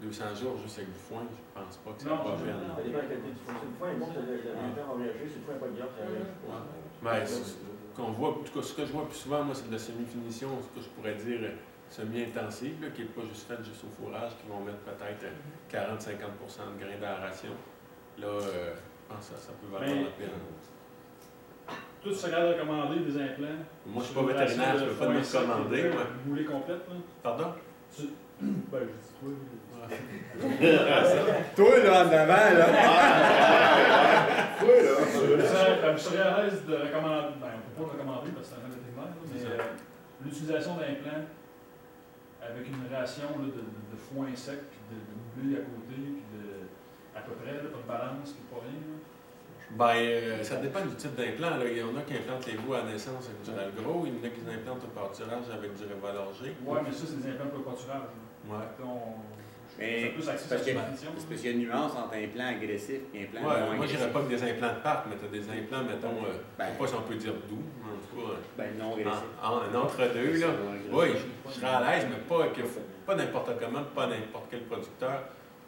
200 jours juste avec du foin, je pense pas que ça Non, va je- bien. Ça dépend de la qualité du foin. Si le foin est bon, l'interne va réagir. Si le foin n'est pas de garde, ça réagit pas. Mais ce qu'on voit, en tout cas, ce que je vois plus souvent, moi, c'est de la semi-finition, ce que je pourrais dire semi-intensive, là, qui n'est pas juste faite juste au fourrage, qui vont mettre peut-être 40-50% de grains d'aération. Là, je pense que ça peut valoir la peine. Tout ce regarde recommander des implants. Moi, je suis pas vétérinaire, je peux pas me recommander. moi. Boulet complète, là. Pardon? Ben, je dis toi. Toi, là, en avant, là. Oui, là. Je serais à l'aise de recommander, ben, on ne peut pas recommander parce que c'est un vétérinaire, là, mais l'utilisation d'implants avec une ration là, de foin sec, puis de blé à côté, puis à peu près, là, pas de balance, puis pas rien. Là. Ben, ça dépend du type d'implant. Là. Il y en a qui implantent les veaux à la naissance avec du gros, il y en a qui implantent au pâturage avec du révalorgé. Ouais, mais ça, c'est des implants pour le pâturage. Ouais. Mais c'est plus axé parce sur que- la définition. c'est parce qu'il y a une nuance entre implant agressif et implant Ouais, non moi, agressif. j'irais pas que des implants de parc, mais tu as des implants, mettons, je sais pas si on peut dire doux, mais en tout cas, Ben, non agressif. un entre-deux, là. Oui, je serais à l'aise, mais pas n'importe comment, pas n'importe quel producteur.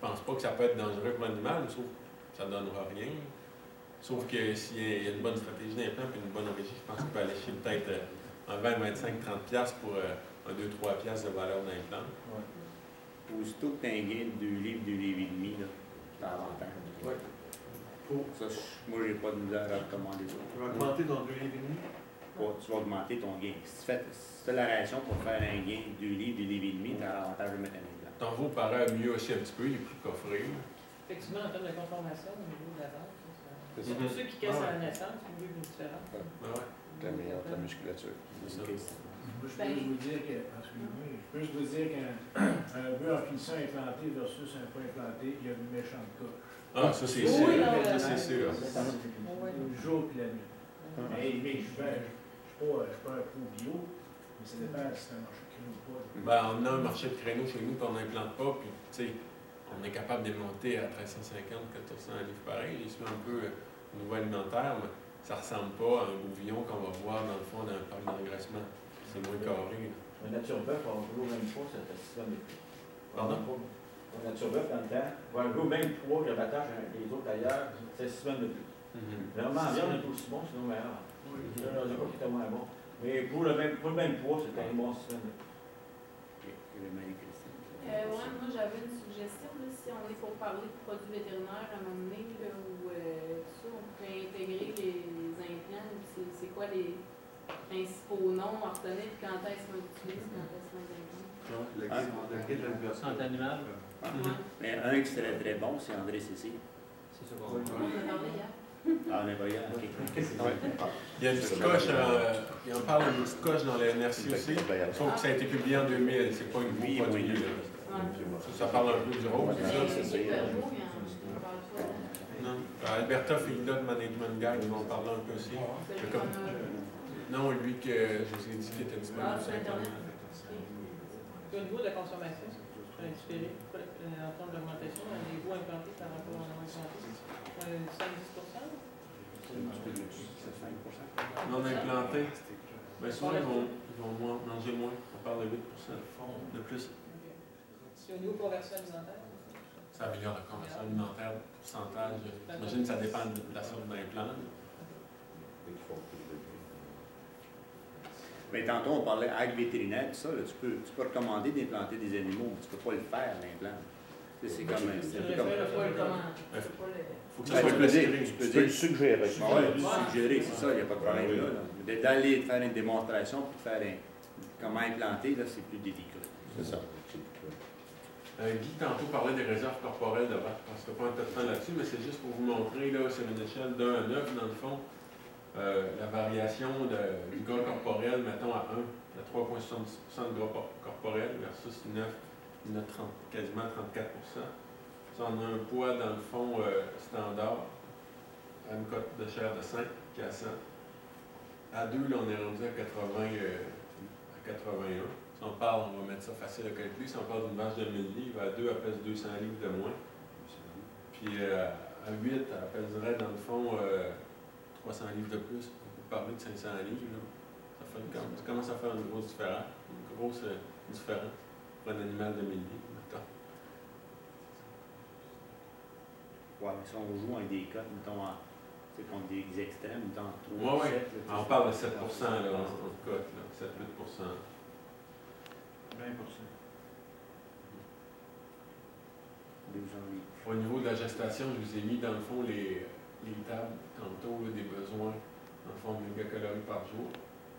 Je pense pas que ça peut être dangereux pour l'animal, sauf que ça ne donnera rien. Sauf que s'il y a une bonne stratégie d'implant et une bonne régie, je pense qu'on peut aller chez peut-être en 20, 25, 30 piastres pour un 2-3 piastres de valeur d'implant. Aussitôt que tu as un gain de 2 livres, 2 livres et demi, là, t'as avantage. Ouais. Ça, moi, j'ai pas de misère à recommander ça. Tu vas augmenter ton 2,5 livres. Tu vas augmenter ton gain. Si tu fais la ration pour faire un gain de 2 livres, 2 livres et demi, t'as l'avantage de mettre un implant. Ton veau paraît mieux aussi un petit peu, il est plus coffré. Effectivement, en termes de conformation au niveau de la vente, C'est c'est ça. pour ceux qui cassent Ah ouais. à la naissance, on veut une différence. Ah ouais. T'as meilleure ta musculature. C'est ça. Moi, je peux juste vous dire que, excusez-moi, je peux juste vous dire qu'un bœuf en finissant implanté versus un pas implanté, il y a une méchante coche. Ah, ça c'est Oui, sûr. non, Ça c'est sûr. Ouais. Le jour et la nuit. Mais je suis pas un pro bio, mais ça dépend si c'est un marché créé ou pas. Ben, on a un marché de créneau chez nous qu'on n'implante pas, puis tu sais, on est capable de monter à 1350, 1400 livres pareil. J'ai su un peu au niveau alimentaire, mais ça ressemble pas à un gouvillon qu'on va voir dans le fond d'un parc d'engraissement. C'est moins carré. Un nature bœuf, on va au même poids, ça fait 6 semaines de plus. Pardon? Un nature bœuf, dans le temps, va jouer au même poids que l'abattage des autres ailleurs, c'est 6 semaines de plus. Vraiment, la viande est aussi bon, sinon meilleur. Je ne sais pas qui était moins bon. Mais pour le même poids, c'est quand même bon 6 semaines de plus. Ouais, moi j'avais une suggestion, là, si on est pour parler de produits vétérinaires à un moment donné, là, ou tout ça, on pourrait intégrer les implants, c'est quoi les principaux noms à retenir, puis quand est-ce qu'on utilise, quand est-ce qu'on les implante. Le guide de la Santé animale. Mais un qui serait très bon, c'est André Cécile. C'est ça qu'on On en a parlé hier. Ah, on est pas hier, ok. Il y a une petite coche, il en parle d'une petite coche dans les NRC aussi, sauf que ça a été publié en 2000, c'est pas une Oui, nouveau produit. oui. Là. Ça parle un peu du rose, ça. C'est super beau, mais on parle pas de... Non. Alberta Feedlot Management Guide, ils vont en parler un peu aussi. Celui comme- qu'on a- Non, lui que je vous ai dit qu'il était disponible sur Internet. Au niveau de la consommation, inspiré en termes d'augmentation, les veaux implantés par rapport à non implantés, 5-10%. Non implanté, bien souvent ils vont manger moins. On parle de 8% de plus. Si au niveau conversion alimentaire, Ça améliore la conversion alimentaire, le pourcentage. J'imagine que ça dépend de la sorte d'implant. Mais tantôt, on parlait acte vétérinaire, tout ça, là, tu peux recommander d'implanter des animaux, mais tu peux pas le faire, l'implant. Tu sais, c'est comme... C'est un peu comme... Faut que Ben, ça soit tu peux dire, prescrit. tu peux Tu peux le dire, suggérer. ah ouais, suggérer, c'est ça, il n'y a pas de problème là. Mais d'aller faire une démonstration pour faire comment implanter, là, c'est plus délicat. C'est ça. Guy, tantôt, parlait des réserves corporelles de vache. Je pense qu'il n'y a pas un tas de temps là-dessus, mais c'est juste pour vous montrer, là, sur une échelle d'1 à 9, dans le fond, la variation du gras corporel, mettons, à 1, à 3,70% de gras corporel versus 9, il y en a quasiment 34%. Ça, on a un poids, dans le fond, standard, à une cote de chair de 5 qui est à 100. À 2, là, on est rendu à 80, à 81. Si on parle, on va mettre ça facile à calculer, si on parle d'une vache de 1000 livres, à 2, elle pèse 200 livres de moins. Puis à 8, elle pèserait dans le fond 300 livres de plus. On peut parler de 500 livres. Là. Ça commence à faire une grosse différence. Une grosse différence pour un animal de 1000 livres. Mettons. Ouais, mais si on joue avec des cotes, mettons, contre des extrêmes, mettons, 3 Oui, 7. On parle de 7 là, en cote, 7-8 20%. Au niveau de la gestation, je vous ai mis dans le fond les tables tantôt là, des besoins, dans le fond, de mégacalories par jour.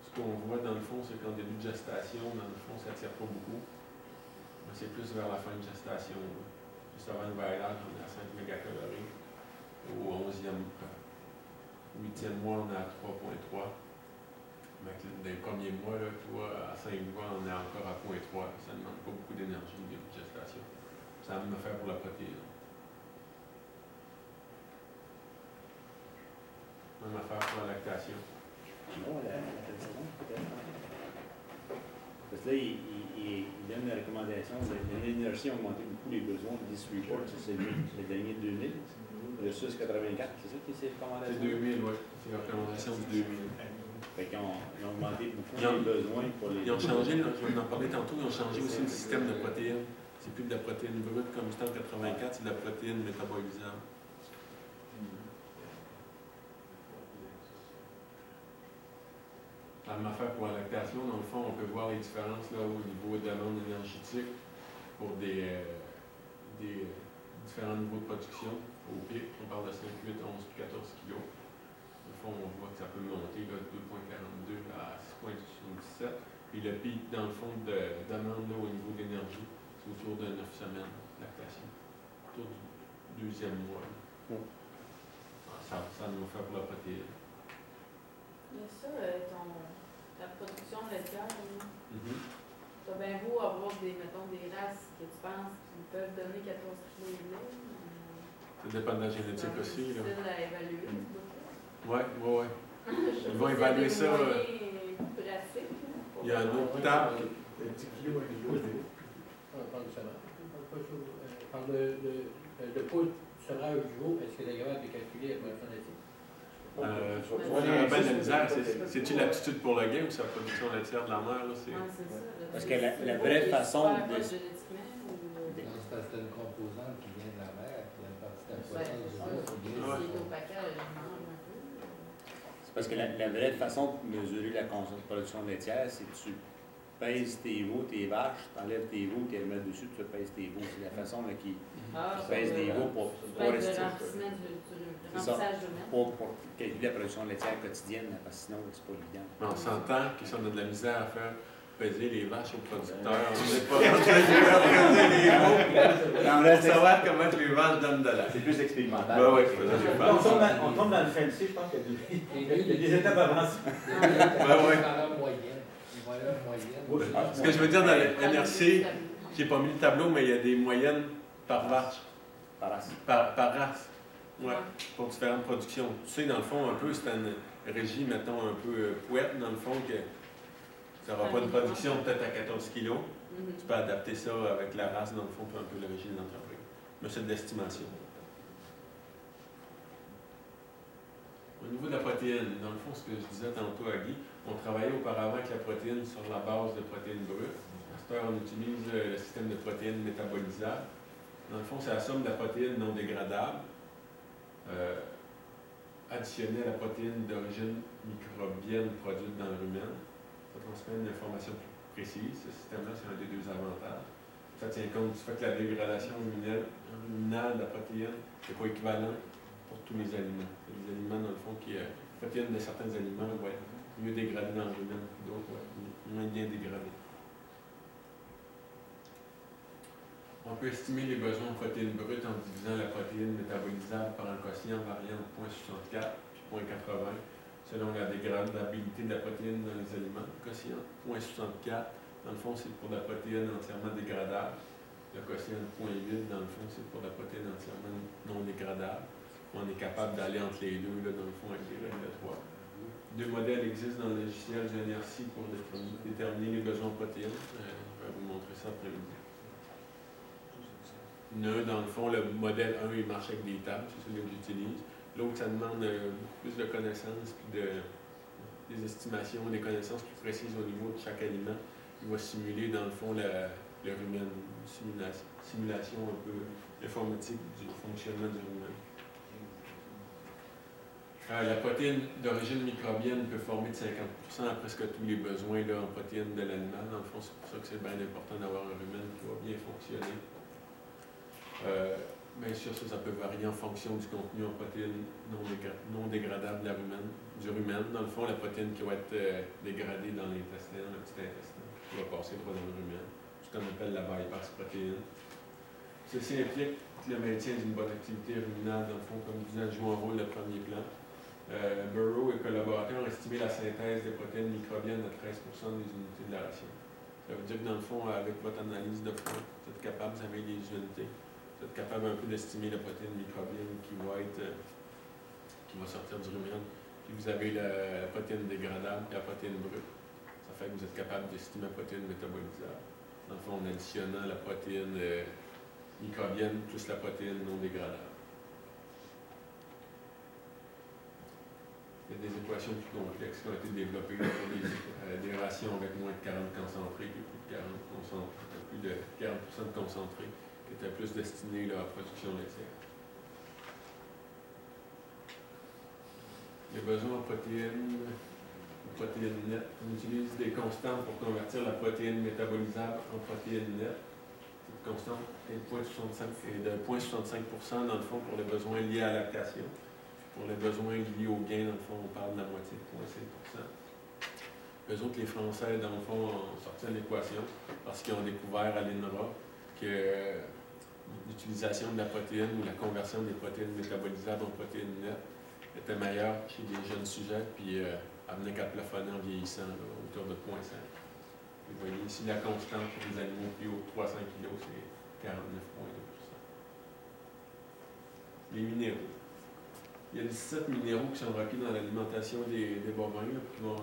Ce qu'on voit dans le fond, c'est qu'en début de gestation, dans le fond, ça ne tire pas beaucoup. Mais c'est plus vers la fin de gestation. Là. Juste avant le baillage, on est à 5 mégacalories. Au 11e, 8e mois, on est à 3,3. Mais dans les premiers mois, là, tu vois, à 5 mois, on est encore à 0,3. Ça ne demande pas beaucoup d'énergie au début de gestation. Ça a même affaire pour la protéine. Même affaire pour la lactation. Non, la saison, peut-être. Parce que là, il donne la recommandation de l'énergie a augmenté beaucoup les besoins de 10 reports, c'est le dernier 2000, versus 84, c'est ça qui est ces recommandations? C'est 2000, oui. C'est la recommandation du 2000. Fait qu'ils ont augmenté beaucoup les besoins pour les... Ils ont changé, je vais en parler tantôt, ils ont changé aussi le système de protéines. C'est plus de la protéine brute comme c'était en 84, c'est de la protéine métabolisable. La même affaire pour la lactation, dans le fond, on peut voir les différences là, au niveau de la demande énergétique pour des différents niveaux de production. Au pic, on parle de 5, 8, 11 puis 14 kg. Au fond, on voit que ça peut monter de 2,42 à 6,77. Puis le pic, dans le fond, de demande là, au niveau de l'énergie, c'est autour de 9 semaines de lactation. Autour du 2e mois. Ça nous fait pour la protéine. Mais ça, ta production laitière, t'as bien beau avoir mettons, des races que tu penses qui peuvent donner 14 kg de lait. Ça dépend de la génétique aussi. C'est difficile à évaluer. Oui. Ils vont évaluer ça. Il y a un autre table. Un petit kilo, un kilo. On parle de semence. On parle de poudre sevrage du veau. Est-ce que d'ailleurs, tu calculé la production laitière? La misère, c'est-tu l'aptitude pour le gain ou c'est la production laitière de la mère? Là, parce que la vraie façon de... C'est une composante qui vient de la mer, qui vient de partie de la croissance du veau. C'est parce que la vraie façon de mesurer la production laitière, c'est que tu pèses tes veaux, tes vaches, tu enlèves tes veaux, tu les mets dessus, tu pèses tes veaux. C'est la façon qui pèse des veaux pour rester. Pour calculer la production laitière quotidienne, parce que sinon, c'est pas évident. On s'entend que si on a de la misère à faire peser les vaches aux producteurs, on n'est pas rendu à peser les veaux pour savoir comment les vaches donnent de l'air. C'est plus expérimental. Oui, on tombe dans le fancy, je pense qu'il y a des étapes avancées. Ce que je veux dire dans le NRC, j'ai pas mis le tableau, mais il y a des moyennes par vache. Par race. Par race. Oui, pour différentes productions. Tu sais, dans le fond, un peu, c'est une régie, mettons, un peu pouette, dans le fond, que ça n'aura pas de production peut-être à 14 kg. Tu peux adapter ça avec la race, dans le fond, pour un peu le régime de l'entreprise. Mais c'est de l'estimation. Au niveau de la protéine, dans le fond, ce que je disais tantôt à Guy, on travaillait auparavant avec la protéine sur la base de protéines brutes. À cette heure, on utilise le système de protéines métabolisables. Dans le fond, c'est la somme de la protéine non dégradable additionnée à la protéine d'origine microbienne produite dans le rumen. Ça transmet une information plus précise. Ce système-là, c'est un des deux avantages. Ça tient compte du fait que la dégradation ruminale de la protéine n'est pas équivalente pour tous les aliments. Il y a des aliments, dans le fond, la protéine de certains aliments va être mieux dégradée dans le rumen, d'autres moins bien dégradée. On peut estimer les besoins en protéines brutes en divisant la protéine métabolisable par un quotient variant de 0,64 puis 0,80 selon la dégradabilité de la protéine dans les aliments. Le quotient 0,64, dans le fond, c'est pour la protéine entièrement dégradable. Le quotient de 0,8, dans le fond, c'est pour la protéine entièrement non dégradable. On est capable d'aller entre les deux, là, dans le fond, avec les règles de 3. Deux modèles existent dans le logiciel du NRC pour déterminer les besoins en protéines. cet après-midi. Il y en a un, dans le fond, le modèle 1, il marche avec des tables, c'est celui que j'utilise. L'autre, ça demande beaucoup plus de connaissances, puis des estimations, des connaissances plus précises au niveau de chaque aliment. Il va simuler, dans le fond, le rumen, une simulation un peu informatique du fonctionnement du rumen. La protéine d'origine microbienne peut former de 50% à presque tous les besoins là, en protéines de l'animal. Dans le fond, c'est pour ça que c'est bien important d'avoir un rumen qui va bien fonctionner. Bien sûr, ça peut varier en fonction du contenu en protéines non dégradables du rumen. Dans le fond, la protéine qui va être dégradée dans l'intestin, dans le petit intestin, qui va passer dans le rumen, ce qu'on appelle la bypass protéine. Ceci implique le maintien d'une bonne activité ruminale, dans le fond, comme je disais, joue un rôle de premier plan. Burrow et collaborateurs ont estimé la synthèse des protéines microbiennes à 13% des unités de la ration. Ça veut dire que dans le fond, avec votre analyse de fond, vous êtes capable, vous avez les unités, vous êtes capable un peu d'estimer la protéine microbienne qui va sortir du rumen. Puis vous avez la protéine dégradable et la protéine brute. Ça fait que vous êtes capable d'estimer la protéine métabolisable. Dans le fond, en additionnant la protéine microbienne plus la protéine non dégradable. Il y a des équations plus complexes qui ont été développées pour des rations avec moins de 40 concentrés et plus de 40% de concentrés qui étaient plus destinés là, à la production laitière. Les besoins en protéines nettes. On utilise des constantes pour convertir la protéine métabolisable en protéine nette. Cette constante est de 0,65% dans le fond pour les besoins liés à la lactation. Pour les besoins liés au gain, dans le fond, on parle de la moitié de 0,5%. Eux autres, les Français, dans le fond, ont sorti une équation parce qu'ils ont découvert à l'INRA que l'utilisation de la protéine ou la conversion des protéines métabolisables en protéines nettes était meilleure chez les jeunes sujets, puis amenait qu'à plafonner en vieillissant, là, autour de 0,5. Vous voyez ici la constante pour les animaux plus hauts de 300 kg, c'est 49,2%. Les minéraux. Il y a 17 minéraux qui sont requis dans l'alimentation des bovins là, qui vont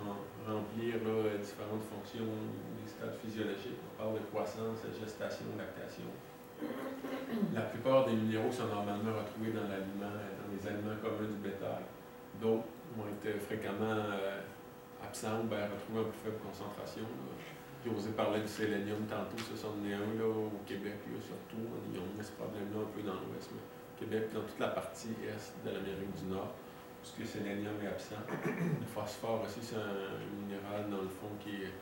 remplir là, différentes fonctions des stades physiologiques. On parle de croissance, gestation, lactation. La plupart des minéraux sont normalement retrouvés dans les aliments communs du bétail. D'autres vont être fréquemment absents ou retrouvés en plus faible concentration. J'ai osé parler du sélénium tantôt, ce sont des un là, au Québec, là, surtout. Ils ont mis ce problème-là un peu dans l'Ouest. Québec, dans toute la partie est de l'Amérique du Nord, puisque le sélénium est absent. Le phosphore aussi, c'est un minéral, dans le fond, qui est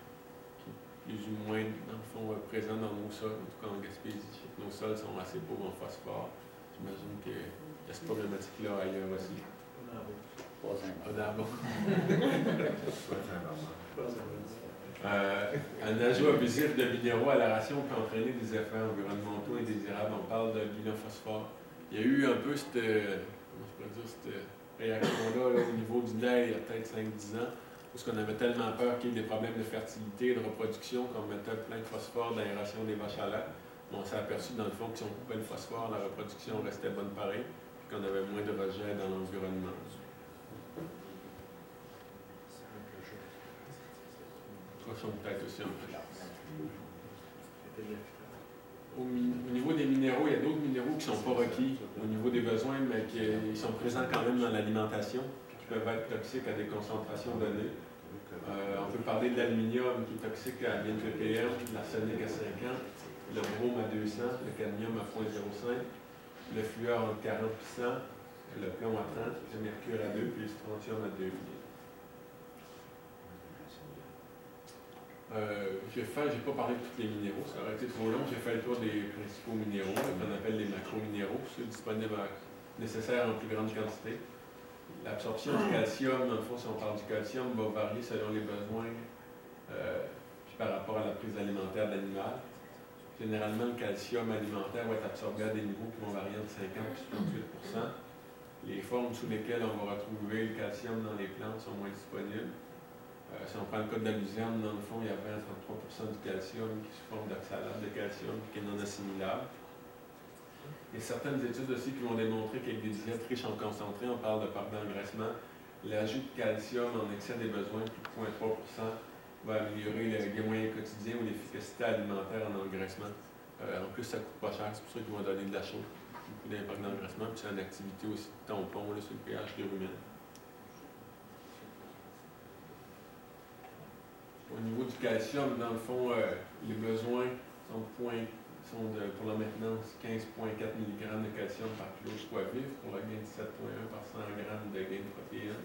plus ou moins, dans le fond, présent dans nos sols, en tout cas en Gaspésie. Nos sols sont assez pauvres en phosphore. J'imagine qu'il y a cette problématique-là ailleurs aussi. Un ajout abusif de minéraux à la ration peut entraîner des effets environnementaux indésirables. On parle de bilan-phosphore. Il y a eu un peu cette réaction-là là, au niveau du lait il y a peut-être 5-10 ans, parce qu'on avait tellement peur qu'il y ait des problèmes de fertilité et de reproduction qu'on mettait plein de phosphore dans les rations des vaches à lait. On s'est aperçu dans le fond que si on coupait le phosphore, la reproduction restait bonne pareil, puis qu'on avait moins de rejets dans l'environnement. Cochon peut-être aussi un peu. Au niveau des minéraux, il y a d'autres minéraux qui ne sont pas requis au niveau des besoins, mais qui sont présents quand même dans l'alimentation, qui peuvent être toxiques à des concentrations données. On peut parler de l'aluminium qui est toxique à 1000 ppm, l'arsenic à 50, le brome à 200, le cadmium à 0,05, le fluor à 40 et 100, le plomb à 30, le mercure à 2, puis le strontium à 2. J'ai pas parlé de tous les minéraux, ça aurait été trop long. J'ai fait le tour des principaux minéraux, qu'on appelle les macro-minéraux, ceux disponibles nécessaires en plus grande quantité. L'absorption du calcium, dans le fond, si on parle du calcium, va varier selon les besoins puis par rapport à la prise alimentaire de l'animal. Généralement, le calcium alimentaire va être absorbé à des niveaux qui vont varier entre 50 et 68%. Les formes sous lesquelles on va retrouver le calcium dans les plantes sont moins disponibles. Si on prend le cas de la luzerne, dans le fond, il y a 20-33% du calcium qui se forme d'oxalate de calcium qui est non assimilable. Il y a certaines études aussi qui vont démontrer qu'avec des diètes riches en concentré, on parle de perte d'engraissement, l'ajout de calcium en excès des besoins, plus de 0,3%, va améliorer le gain moyen quotidien ou l'efficacité nécessité alimentaire en engraissement. En plus, ça coûte pas cher, c'est pour ça qu'ils vont donner de la chaux. Beaucoup d'impact d'engraissement, puis c'est une activité aussi de tampon là, sur le pH des rumens. Au niveau du calcium, dans le fond, les besoins sont, pour la maintenance 15,4 mg de calcium par kilo de poids vif, pour le gain de 7,1 par 100 g de gain de protéines,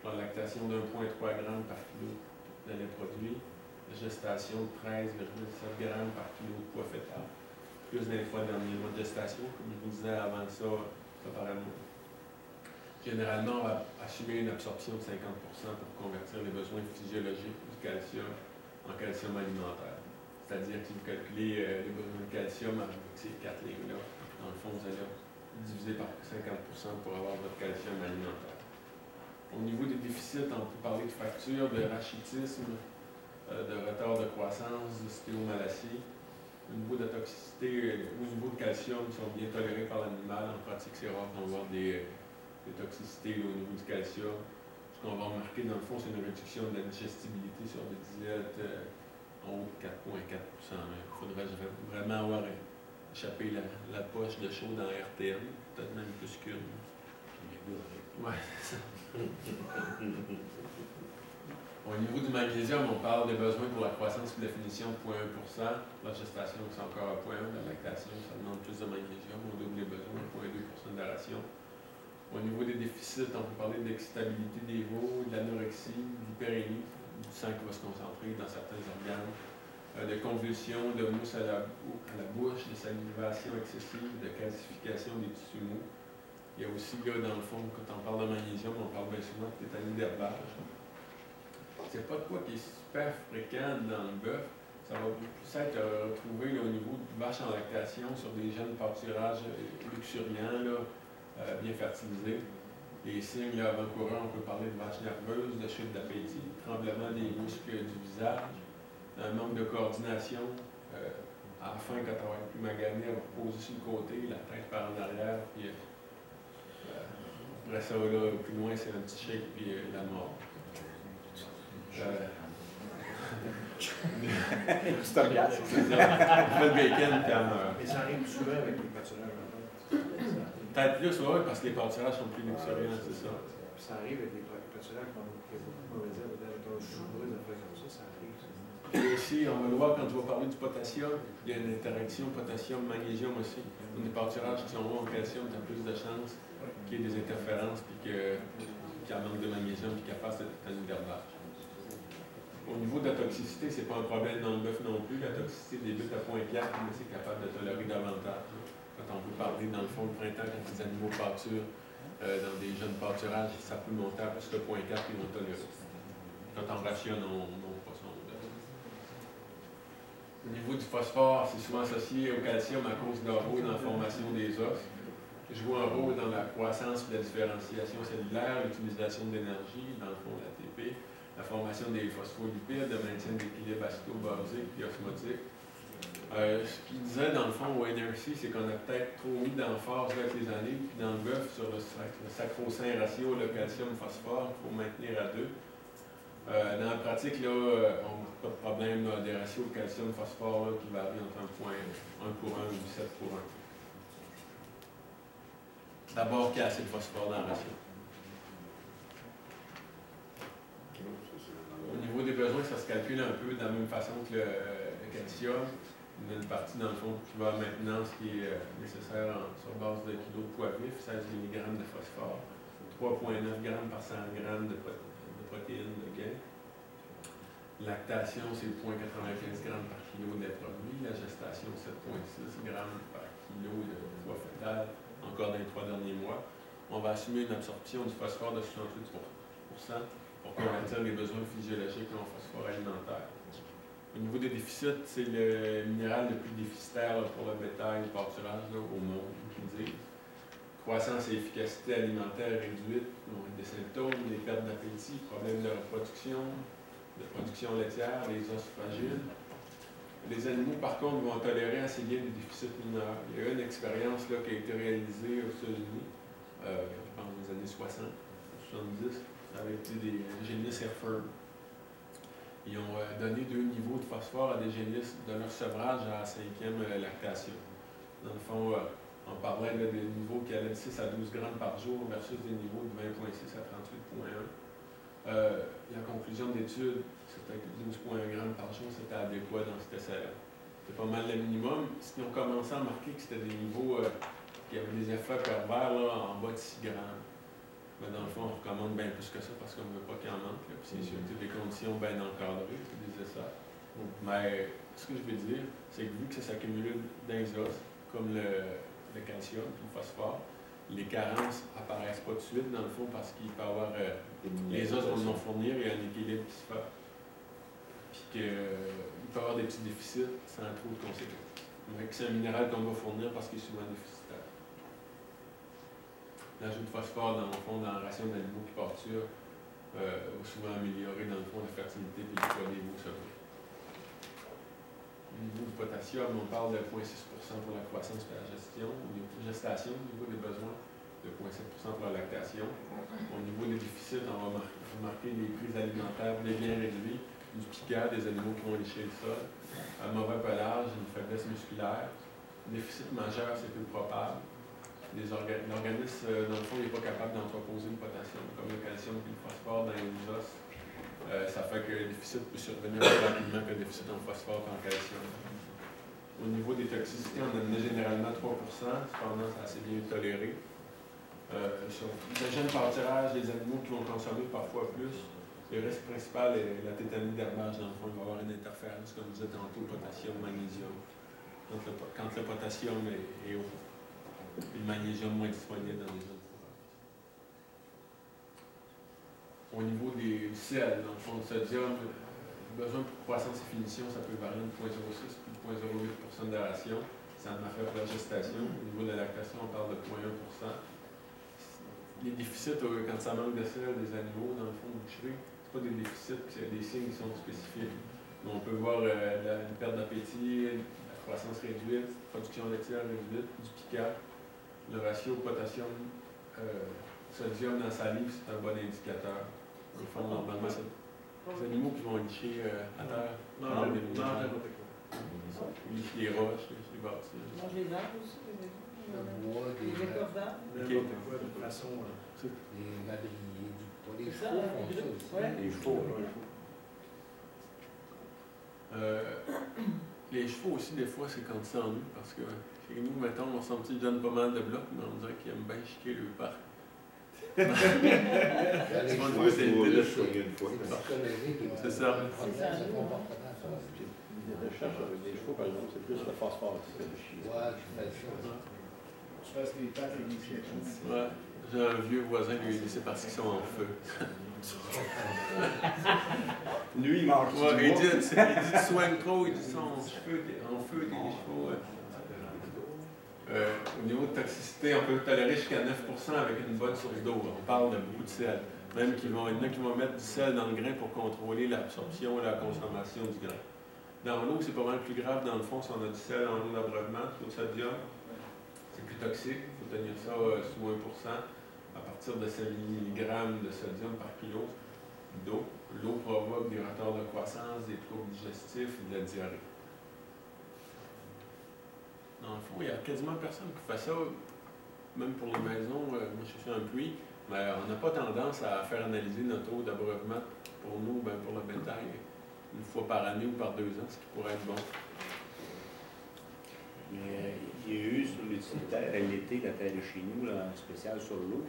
pour la lactation de 1,3 g par kilo de lait produit, la gestation de 13,7 g par kilo de poids fœtal, plus les 3 derniers mois de gestation, comme je vous disais avant ça par mois. Généralement, on va assumer une absorption de 50% pour convertir les besoins physiologiques du calcium en calcium alimentaire. C'est-à-dire que si vous calculez les besoins de calcium avec ces 4 lignes-là, dans le fond, vous allez diviser par 50% pour avoir votre calcium alimentaire. Au niveau des déficits, on peut parler de fracture, de rachitisme, de retard de croissance, de stéomalacie. Au niveau de la toxicité, au niveau de calcium, ils sont bien tolérés par l'animal. En pratique, c'est rare qu'on voit des toxicités au niveau du calcium. Ce qu'on va remarquer, dans le fond, c'est une réduction de la digestibilité sur des diètes en haut de 4,4 %. Il faudrait vraiment avoir échappé la poche de chaud dans RTM, peut-être même plus qu'une. Ouais, c'est ça. Au niveau du magnésium, on parle des besoins pour la croissance et la finition de 0,1 %. La gestation, c'est encore à 0,1 %. La lactation, ça demande plus de magnésium. On double les besoins, 0,2 % de la ration. Au niveau des déficits, on peut parler de l'excitabilité des veaux, de l'anorexie, de l'hyperémie, du sang qui va se concentrer dans certains organes, de convulsions, de mousse à la bouche, de salivation excessive, de calcification des tissus mous. Il y a aussi, là, dans le fond, quand on parle de magnésium, on parle bien souvent de tétanie d'herbage. C'est pas de quoi qui est super fréquent dans le bœuf. Ça va plus être retrouvé là, au niveau de vaches en lactation sur des jeunes pâturages luxuriants, là, bien fertilisés. Les signes avant-coureurs, on peut parler de vaches nerveuses, de chute d'appétit, tremblement des muscles du visage, un manque de coordination. À la fin, quand on va être plus magané, elle va reposer sur le côté, la tête par en arrière, puis après ça, là, plus loin, c'est un petit shake, puis la mort. C'est un gaz. C'est ça. On fait le bacon, puis elle meurt. Mais ça arrive souvent avec les pâturages. Peut-être plus, oui, parce que les pâturages sont plus luxuriants, c'est ça. Ça arrive avec les pâturages qui ont beaucoup de mauvaises herbes, avec un chou, des affaires comme ça arrive. Et aussi, on va le voir quand je vais parler du potassium, il y a une interaction potassium-magnésium aussi. Dans des pâturages qui sont hauts en calcium, tu as plus de chances qu'il y ait des interférences, puis qu'il y a un manque de magnésium, puis qu'il y a pas cette tétanie d'herbage. Au niveau de la toxicité, c'est pas un problème dans le bœuf non plus. La toxicité débute à 0,4, mais c'est capable de tolérer davantage. Quand on peut parler, dans le fond, le printemps, quand les animaux pâturent dans des jeunes pâturages, ça peut monter à plus que 0,4, ils vont tolérer. Quand on rationne, on monte pas son bœuf. Au niveau du phosphore, c'est souvent associé au calcium à cause de leur rôle dans la formation des os. Joue un rôle dans la croissance et la différenciation cellulaire, l'utilisation de l'énergie, dans le fond, l'ATP, la formation des phospholipides, le maintien de l'équilibre acido-basique et osmotique. Ce qu'il disait dans le fond au NRC, c'est qu'on a peut-être trop mis d'emphase avec les années, puis dans le bœuf, sur le sacro-saint ratio, le calcium-phosphore, il faut maintenir à 2. Dans la pratique, là, on n'a pas de problème là, des ratios de calcium-phosphore qui varient entre 1 pour 1 ou 7 pour 1. D'abord, qu'il y a assez de phosphore dans le ratio. Au niveau des besoins, ça se calcule un peu de la même façon que le calcium. Il y a une partie, dans le fond, qui va à maintenance qui est nécessaire sur base de kilos de poids vif, 16 mg de phosphore, 3,9 g par 100 g de protéines de gain. Lactation, c'est 0,95 g par kilo de lait produit. La gestation, 7,6 g par kilo de poids fœtal, encore dans les 3 derniers mois. On va assumer une absorption du phosphore de 68 % pour convertir les besoins physiologiques en phosphore alimentaire. Au niveau des déficits, c'est le minéral le plus déficitaire pour le bétail, le pâturage au monde, qui dit. Croissance et efficacité alimentaire réduite, des symptômes, des pertes d'appétit, problèmes de reproduction, de production laitière, les os fragiles. Les animaux, par contre, vont tolérer assez bien des déficits mineurs. Il y a eu une expérience là, qui a été réalisée aux États-Unis, je pense dans les années 60, 70, avec des génisses Hereford. Ils ont donné 2 niveaux de phosphore à des génisses de leur sevrage à la 5e lactation. Dans le fond, on parlait là, des niveaux qui allaient de 6 à 12 grammes par jour versus des niveaux de 20,6 à 38,1. La conclusion d'étude, c'était que 12,1 grammes par jour, c'était adéquat dans cet essai-là. C'était pas mal le minimum. Si on commençait à remarquer que c'était des niveaux qui avaient des effets pervers là, en bas de 6 grammes, mais dans le fond, on recommande bien plus que ça parce qu'on ne veut pas qu'il en manque. Puis c'est surtout des conditions bien encadrées, des essais. Mais ce que je veux dire, c'est que vu que ça s'accumule dans les os, comme le calcium et le phosphore, les carences apparaissent pas tout de suite dans le fond parce qu'il peut y avoir les os vont non fournir, il y a un équilibre qui se fait. Puis qu'il peut y avoir des petits déficits sans trop de conséquences. Mais que c'est un minéral qu'on va fournir parce qu'il est souvent déficitaire. L'ajout de phosphore dans le fond, dans la ration d'animaux qui pâturent, va souvent améliorer dans le fond la fertilité et le poids des veaux sevrés. Au niveau du potassium, on parle de 0,6% pour la croissance et la gestation. Au niveau de gestation, au niveau des besoins, de 0,7% pour la lactation. Au niveau des déficits, on va remarquer les prises alimentaires bien élevées, du piquant, des animaux qui vont lécher le sol, un mauvais pelage, une faiblesse musculaire. Déficit majeur, c'est peu probable. L'organisme, dans le fond, n'est pas capable d'entreposer le potassium, comme le calcium et le phosphore dans les os. Ça fait que le déficit peut survenir plus rapidement que le déficit en phosphore et en calcium. Au niveau des toxicités, on en a généralement 3%, cependant, c'est assez bien toléré. Le jeune pâturage des animaux qui vont consommer parfois plus, le risque principal est la tétanie d'herbage. Dans le fond, il va y avoir une interférence, comme vous disais tantôt, potassium, magnésium. Quand le potassium est haut. Et le magnésium moins disponible dans les zones fourrages. Au niveau du sel, dans le fond, le sodium, le besoin pour croissance et finition, ça peut varier de 0,06 puis de 0,08% de la ration. Ça en a fait pour la gestation. Au niveau de la lactation, on parle de 0,1%. Les déficits, quand ça manque de sel des animaux, dans le fond, boucherie, c'est pas des déficits, c'est des signes qui sont spécifiques. Donc, on peut voir une perte d'appétit, la croissance réduite, production laitière réduite, du piquant. Le ratio potassium-sodium dans la salive, c'est un bon indicateur. Au fond, normalement, c'est les animaux qui vont licher à terre. Non, les roches, les bâtiments. Mange les arbres aussi, Le bois, les écorces d'arbres. N'importe quoi, de toute façon. les madriers, les C'est ça, chevaux font ça aussi. ouais. Les chevaux, Les chevaux aussi, des fois, c'est quand ils s'ennuient parce que chez nous, mettons, on sent qu'ils donnent pas mal de blocs, mais on dirait qu'ils aiment bien chiquer le parc. Les Souvent, chevaux, c'est le soigner une fois. C'est ça. Ce comportement, ça. Les recherches avec des chevaux, par exemple, c'est plus le phosphore qui fait le chier. Ouais, tu fais ça. Tu fasses des pattes avec des chiens. Ouais. J'ai un vieux voisin, lui, c'est parce qu'ils sont en feu. Lui, il mange Ouais, il dit tu soignes trop, il dit son cheveu en feu des chevaux. Au niveau de toxicité, on peut tolérer jusqu'à 9% avec une bonne source d'eau. On parle de beaucoup de sel. Même il y en a qui vont mettre du sel dans le grain pour contrôler l'absorption et la consommation du grain. Dans l'eau, c'est pas mal plus grave. Dans le fond, si on a du sel en eau d'abreuvement, le sodium, c'est plus toxique. Il faut tenir ça sous 1%. À partir de 5 mg de sodium par kilo d'eau, l'eau provoque des retards de croissance, des troubles digestifs et de la diarrhée. Dans le fond, il y a quasiment personne qui fait ça, même pour les maisons. Moi, je fais un puits, mais on n'a pas tendance à faire analyser notre eau d'abreuvement pour nous, ben pour le bétail, une fois par année ou par 2 ans, ce qui pourrait être bon. Il y a eu sur l'utilitaire, l'été, quand elle est chez nous, là, un spécial sur l'eau,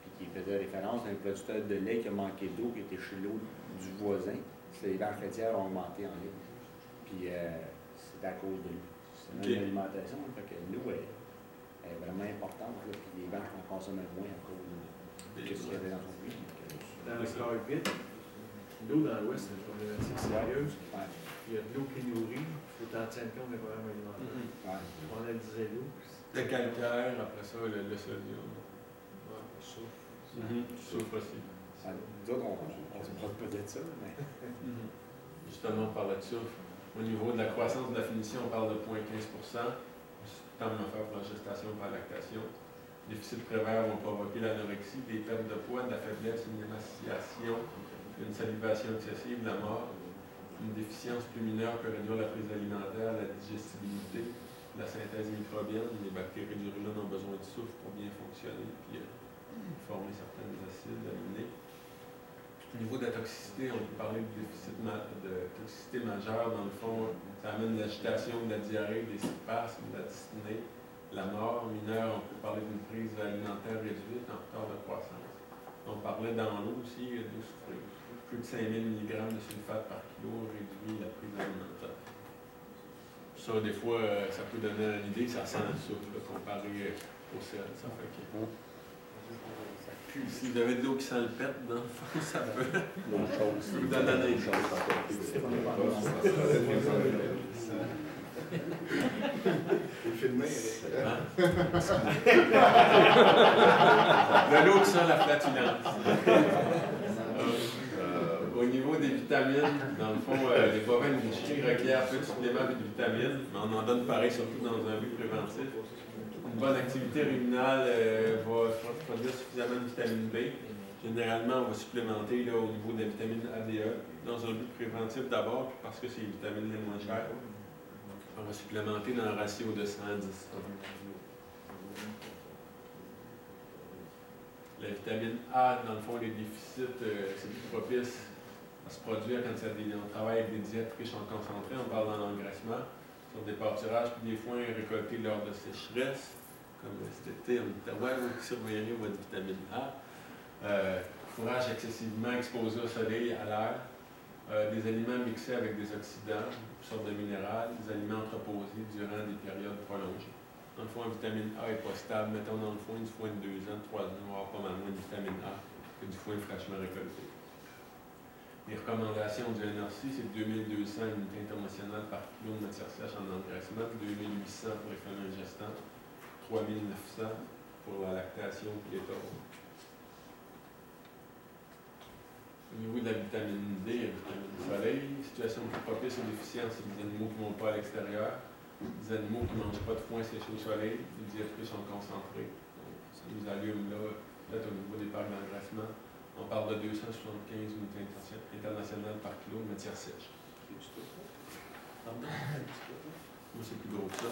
puis qui faisait référence à un producteur de lait qui a manqué d'eau, qui était chez l'eau du voisin. Les vaches laitières ont augmenté en lait. Puis c'est à cause de lui. C'est une alimentation, fait que l'eau est vraiment importante. Là, puis les vaches en consomment moins à cause de ce qu'il y avait dans son puits. Dans le corps vide, l'eau dans l'Ouest, c'est une problématique sérieuse. Ouais. Il y a de l'eau qui nourrit, il faut en tenir compte des problèmes alimentaires. Ouais. On a du zélo. Le calcaire, après ça, le sodium. Ouais, le soufre. Soufre aussi. Nous autres, on se parle pas de ça, mais. Justement, on parle de soufre. Au niveau de la croissance de la finition, on parle de 0,15%. Tant de faire pour la gestation et pour la lactation. Les déficits prévères vont provoquer l'anorexie, des pertes de poids, de la faiblesse, une émaciation, une salivation excessive, la mort. Une déficience plus mineure peut réduire la prise alimentaire, la digestibilité, la synthèse microbienne. Les bactéries du rhume ont besoin de souffle pour bien fonctionner et former certains acides aminés. Au niveau de la toxicité, on peut parler de déficit de toxicité majeure. Dans le fond, ça amène de l'agitation, de la diarrhée, des spasmes, de la dyspnée, la mort. Mineure, on peut parler d'une prise alimentaire réduite en retard de croissance. On parlait dans l'eau aussi de souffrir. Plus de 5000 mg de sulfate par kilo réduit la prise alimentaire. Ça, des fois, ça peut donner une idée, ça sent le souffle comparé au sel. Ça fait que... Si vous avez de l'eau qui sent le pet, dans le fond, ça peut vous donner des choses. De l'eau qui sent la flatulence. Au niveau des vitamines, dans le fond, les bovins boucheries requièrent peu de suppléments de vitamines, mais on en donne pareil, surtout dans un but préventif. Une bonne activité ruminale va produire suffisamment de vitamine B. Généralement, on va supplémenter là, au niveau de la vitamine A, D, E, dans un but préventif d'abord, puis parce que c'est les vitamines les moins chères. On va supplémenter dans un ratio de 100 à 10. La vitamine A, dans le fond, les déficits, c'est plus propice à se produire quand on travaille avec des diètes riches en concentré. On parle dans l'engraissement, sur des pâturages, puis des foins récoltés lors de sécheresse. Comme cet été, on dit ouais, vous surveillez votre vitamine A. Fourrage excessivement exposé au soleil, à l'air. Des aliments mixés avec des oxydants, une sorte de minéral, des aliments entreposés durant des périodes prolongées. Dans le fond, la vitamine A n'est pas stable. Mettons dans le foin, du foin de 2 ans, 3 ans, on va avoir pas mal moins de vitamine A que du foin fraîchement récolté. Les recommandations du NRC, c'est 2200 unités internationales par kilo de matière sèche en engraissement, 2800 pour les femmes gestantes, 3900 pour la lactation et les taureaux. Au niveau de la vitamine D, la vitamine du soleil, situation plus propice aux déficiences, c'est des animaux qui ne vont pas à l'extérieur, des animaux qui ne mangent pas de foin séché au soleil, des diètes riches en concentré. Donc, ça nous allume là, peut-être au niveau des parcs d'engraissement. On parle de 275 unités internationales par kilo de matière sèche. Moi, c'est plus gros que ça.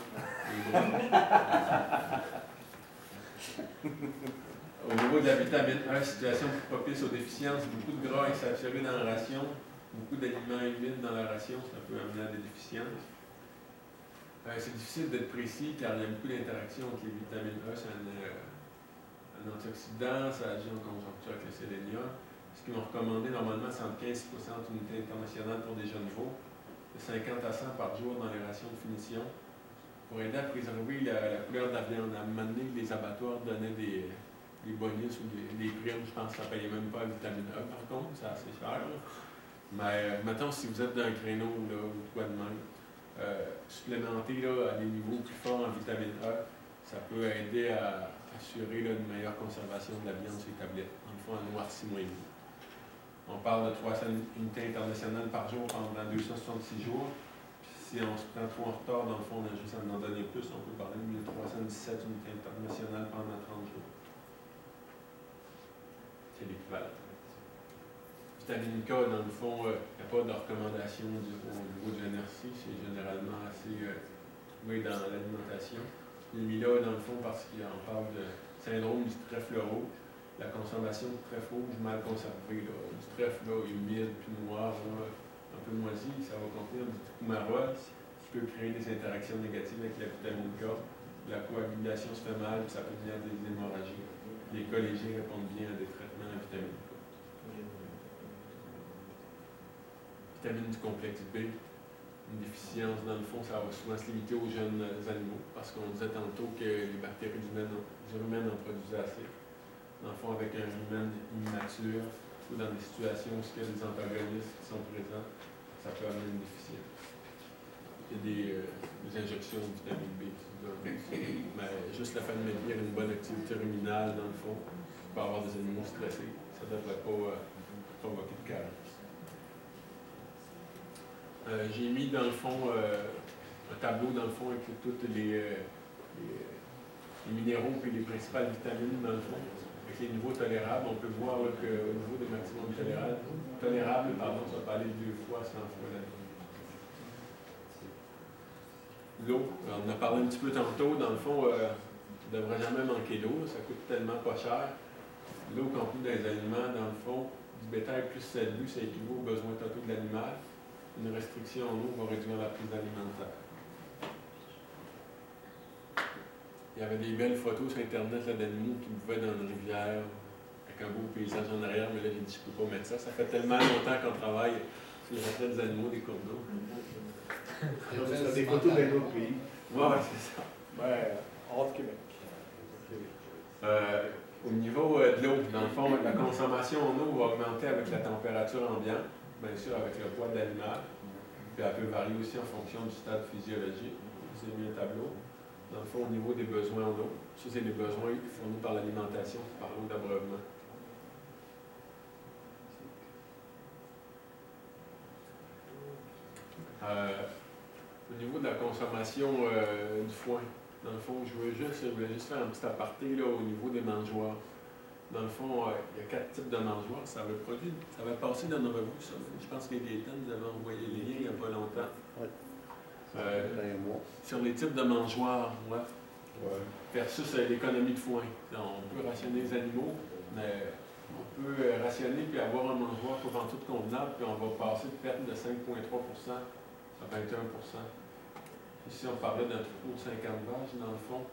Au niveau de la vitamine A, situation plus propice aux déficiences, beaucoup de gras insaturés dans la ration, beaucoup d'aliments humides dans la ration, ça peut amener à des déficiences. C'est difficile d'être précis car il y a beaucoup d'interactions entre les vitamines A. C'est un antioxydant, ça agit en conjoncture avec le sélénium. Ce qu'ils m'ont recommandé normalement, c'est entre 15 et 60 unités internationales pour des jeunes veaux, de 50 à 100 par jour dans les rations de finition, pour aider à préserver la couleur de la viande. À un moment donné, les abattoirs donnaient des bonus ou des primes, je pense que ça ne payait même pas la vitamine A, par contre, c'est assez cher. Là. Mais mettons, si vous êtes dans un créneau là, ou quoi de même, supplémenter là, à des niveaux plus forts en vitamine A, ça peut aider à assurer là, une meilleure conservation de la viande sur les tablettes. En le fond, un noirci moins vite. On parle de 300 unités internationales par jour pendant 266 jours. Puis si on se prend trop en retard, dans le fond, on a juste à en donner plus, on peut parler de 1317 unités internationales pendant 30 jours. C'est l'équivalent. Vitamine K, dans le fond, il n'y a pas de recommandation au niveau du NRC, c'est généralement assez trouvé dans l'alimentation. Lui-là, dans le fond, parce qu'on parle de syndrome du trèfle rouge, la consommation de trèfle rouge mal conservé, là, du trèfle là, humide, puis noir, là, un peu moisi, ça va contenir du coumarol, qui peut créer des interactions négatives avec la vitamine K. La coagulation se fait mal, puis ça peut venir des hémorragies. Les collégiens répondent bien à des traitements à vitamine K. Vitamine du complexe B, une déficience, dans le fond, ça va souvent se limiter aux jeunes animaux, parce qu'on disait tantôt que les bactéries humaines en produisaient assez. Dans le fond, avec un rumen immature, ou dans des situations où il y a des antagonistes qui sont présents, ça peut amener une déficience. Il y a des injections de vitamine B, mais juste le fait de maintenir une bonne activité ruminale, dans le fond, pour avoir des animaux stressés, ça ne devrait pas provoquer de carence. J'ai mis dans le fond un tableau dans le fond avec tous les minéraux et les principales vitamines dans le fond. avec les niveaux tolérables, on peut voir qu'au niveau des maximums tolérables, ça peut aller 2 fois, 100 fois l'année. L'eau, on en a parlé un petit peu tantôt, dans le fond, il ne devrait jamais manquer d'eau, ça coûte tellement pas cher. L'eau contenue dans les aliments, dans le fond, du bétail plus cellule, ça équivaut aux besoins totaux de l'animal. Une restriction en eau va réduire la prise alimentaire. Il y avait des belles photos sur Internet d'animaux qui buvaient dans une rivière, avec un beau paysage en arrière, mais là, j'ai dit, je ne peux pas mettre ça. Ça fait tellement longtemps qu'on travaille sur les retraits des animaux des cours d'eau. C'est des photos d'un autre pays. Ouais, c'est ça. Hors Québec. Au niveau de l'eau, dans le fond, la consommation en eau va augmenter avec la température ambiante, bien sûr avec le poids de l'animal, puis elle peut varier aussi en fonction du stade physiologique. Vous avez mis un tableau. Dans le fond, au niveau des besoins en eau, ça c'est les besoins fournis par l'alimentation, par l'eau d'abreuvement. Au niveau de la consommation du foin, dans le fond, je voulais juste faire un petit aparté là, au niveau des mangeoires. Dans le fond, il y a 4 types de mangeoires. Ça avait passé dans nos revues, ça. Je pense que Gaëtan nous avait envoyé les liens il n'y a pas longtemps. Ouais. Sur les types de mangeoires, versus l'économie de foin. On peut rationner les animaux, mais on peut rationner puis avoir un mangeoire pour en tout convenable, puis on va passer de perte de 5,3% à 21%. Ici, on parlait d'un troupeau de 50 vaches, dans le fond.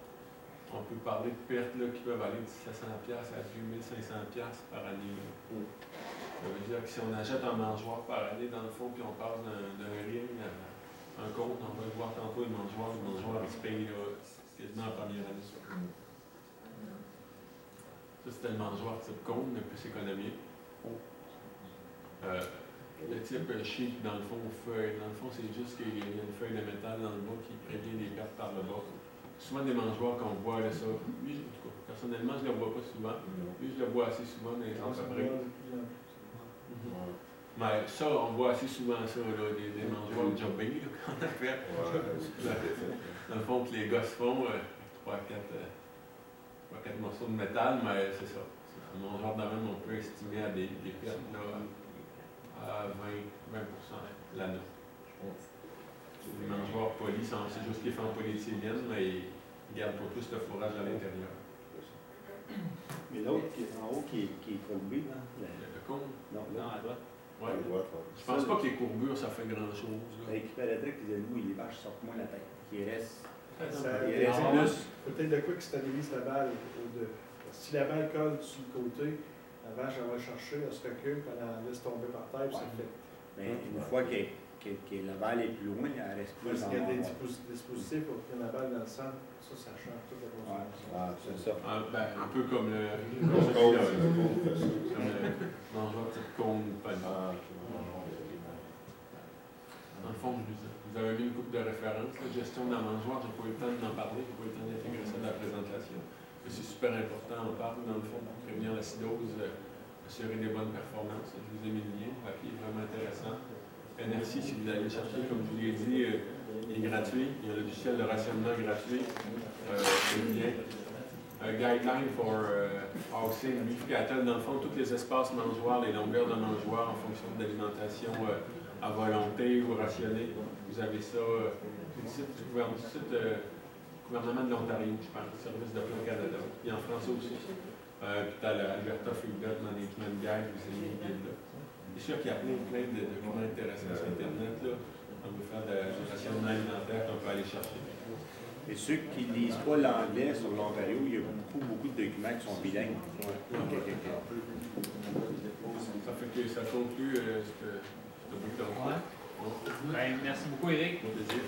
On peut parler de pertes là, qui peuvent aller de 700$ à 2500$ par année. Ça veut dire que si on achète un mangeoire par année, dans le fond, puis on passe d'un ring à un compte, on va le voir tantôt, le mangeoire il se paye là, quasiment en première année. Ça, c'était le mangeoire type compte, mais plus économique. Le type sheet, dans le fond, feuille. Dans le fond, c'est juste qu'il y a une feuille de métal dans le bas qui prévient les pertes par le bas. Souvent des mangeoires qu'on voit, là, ça. Lui, en tout cas, personnellement, je ne le vois pas souvent. Lui, je le vois assez souvent dans les entreprises. Mais ça, on voit assez souvent ça, là, des mangeoires de jobbing, là, qu'on appelle. Dans le fond, que les gars se font 3-4 morceaux de métal, mais c'est ça. Un mangeoire de même, on peut estimer à des pertes là, à 20% l'année. Les mangeoires polis, c'est juste qu'ils font en polyéthylène, mais ils ne gardent pas plus de fourrage à l'intérieur. Mais l'autre qui est en haut, qui est courbé, là. Le cône? Non, à droite. Ouais. Je pense pas que les courbures, ça fait grand-chose. Qui paraîtrait que les animaux, les vaches sortent moins la tête. Qui reste. Il reste plus. Peut-être de quoi qui stabilise la balle. Si la balle colle sur le côté, la vache, elle va le chercher, elle se recule, puis elle la laisse tomber par terre, puis ça fait. Mais une fois que la balle est plus loin, elle reste plus. Parce qu'il y a des dispositifs pour que la balle dans le centre, ça change toute la consommation. C'est ça. Un peu comme le mangeoire type cône ou pas. Dans le fond, vous avez mis une couple de références. La gestion de la mangeoire, je n'ai pas eu le temps d'en parler, je n'ai pas eu le temps d'intégrer ça dans la présentation. Mais c'est super important, on parle dans le fond pour prévenir l'acidose, assurer des bonnes performances. Je vous ai mis le lien, qui est vraiment intéressant. NRC, si vous allez le chercher, comme je vous l'ai dit, il est gratuit. Il y a un logiciel de rationnement gratuit. C'est le lien. Guideline for housing, beef cattle, dans le fond, tous les espaces mangeoires, les longueurs de mangeoires en fonction de l'alimentation à volonté ou rationnée. Vous avez ça du site du gouvernement de l'Ontario, je pense, Service de Plan Canada, et en français aussi. Puis tu as l'Alberta Food Management Guide, vous avez les guides là. C'est sûr qu'il y a plein de documents intéressants sur Internet, là. On peut faire de la rationnement alimentaire qu'on peut aller chercher. Et ceux qui ne lisent pas l'anglais sur l'Ontario, il y a beaucoup de documents qui sont bilingues. Ça fait que ça conclut ce bout de temps. Merci beaucoup, Éric. Au plaisir.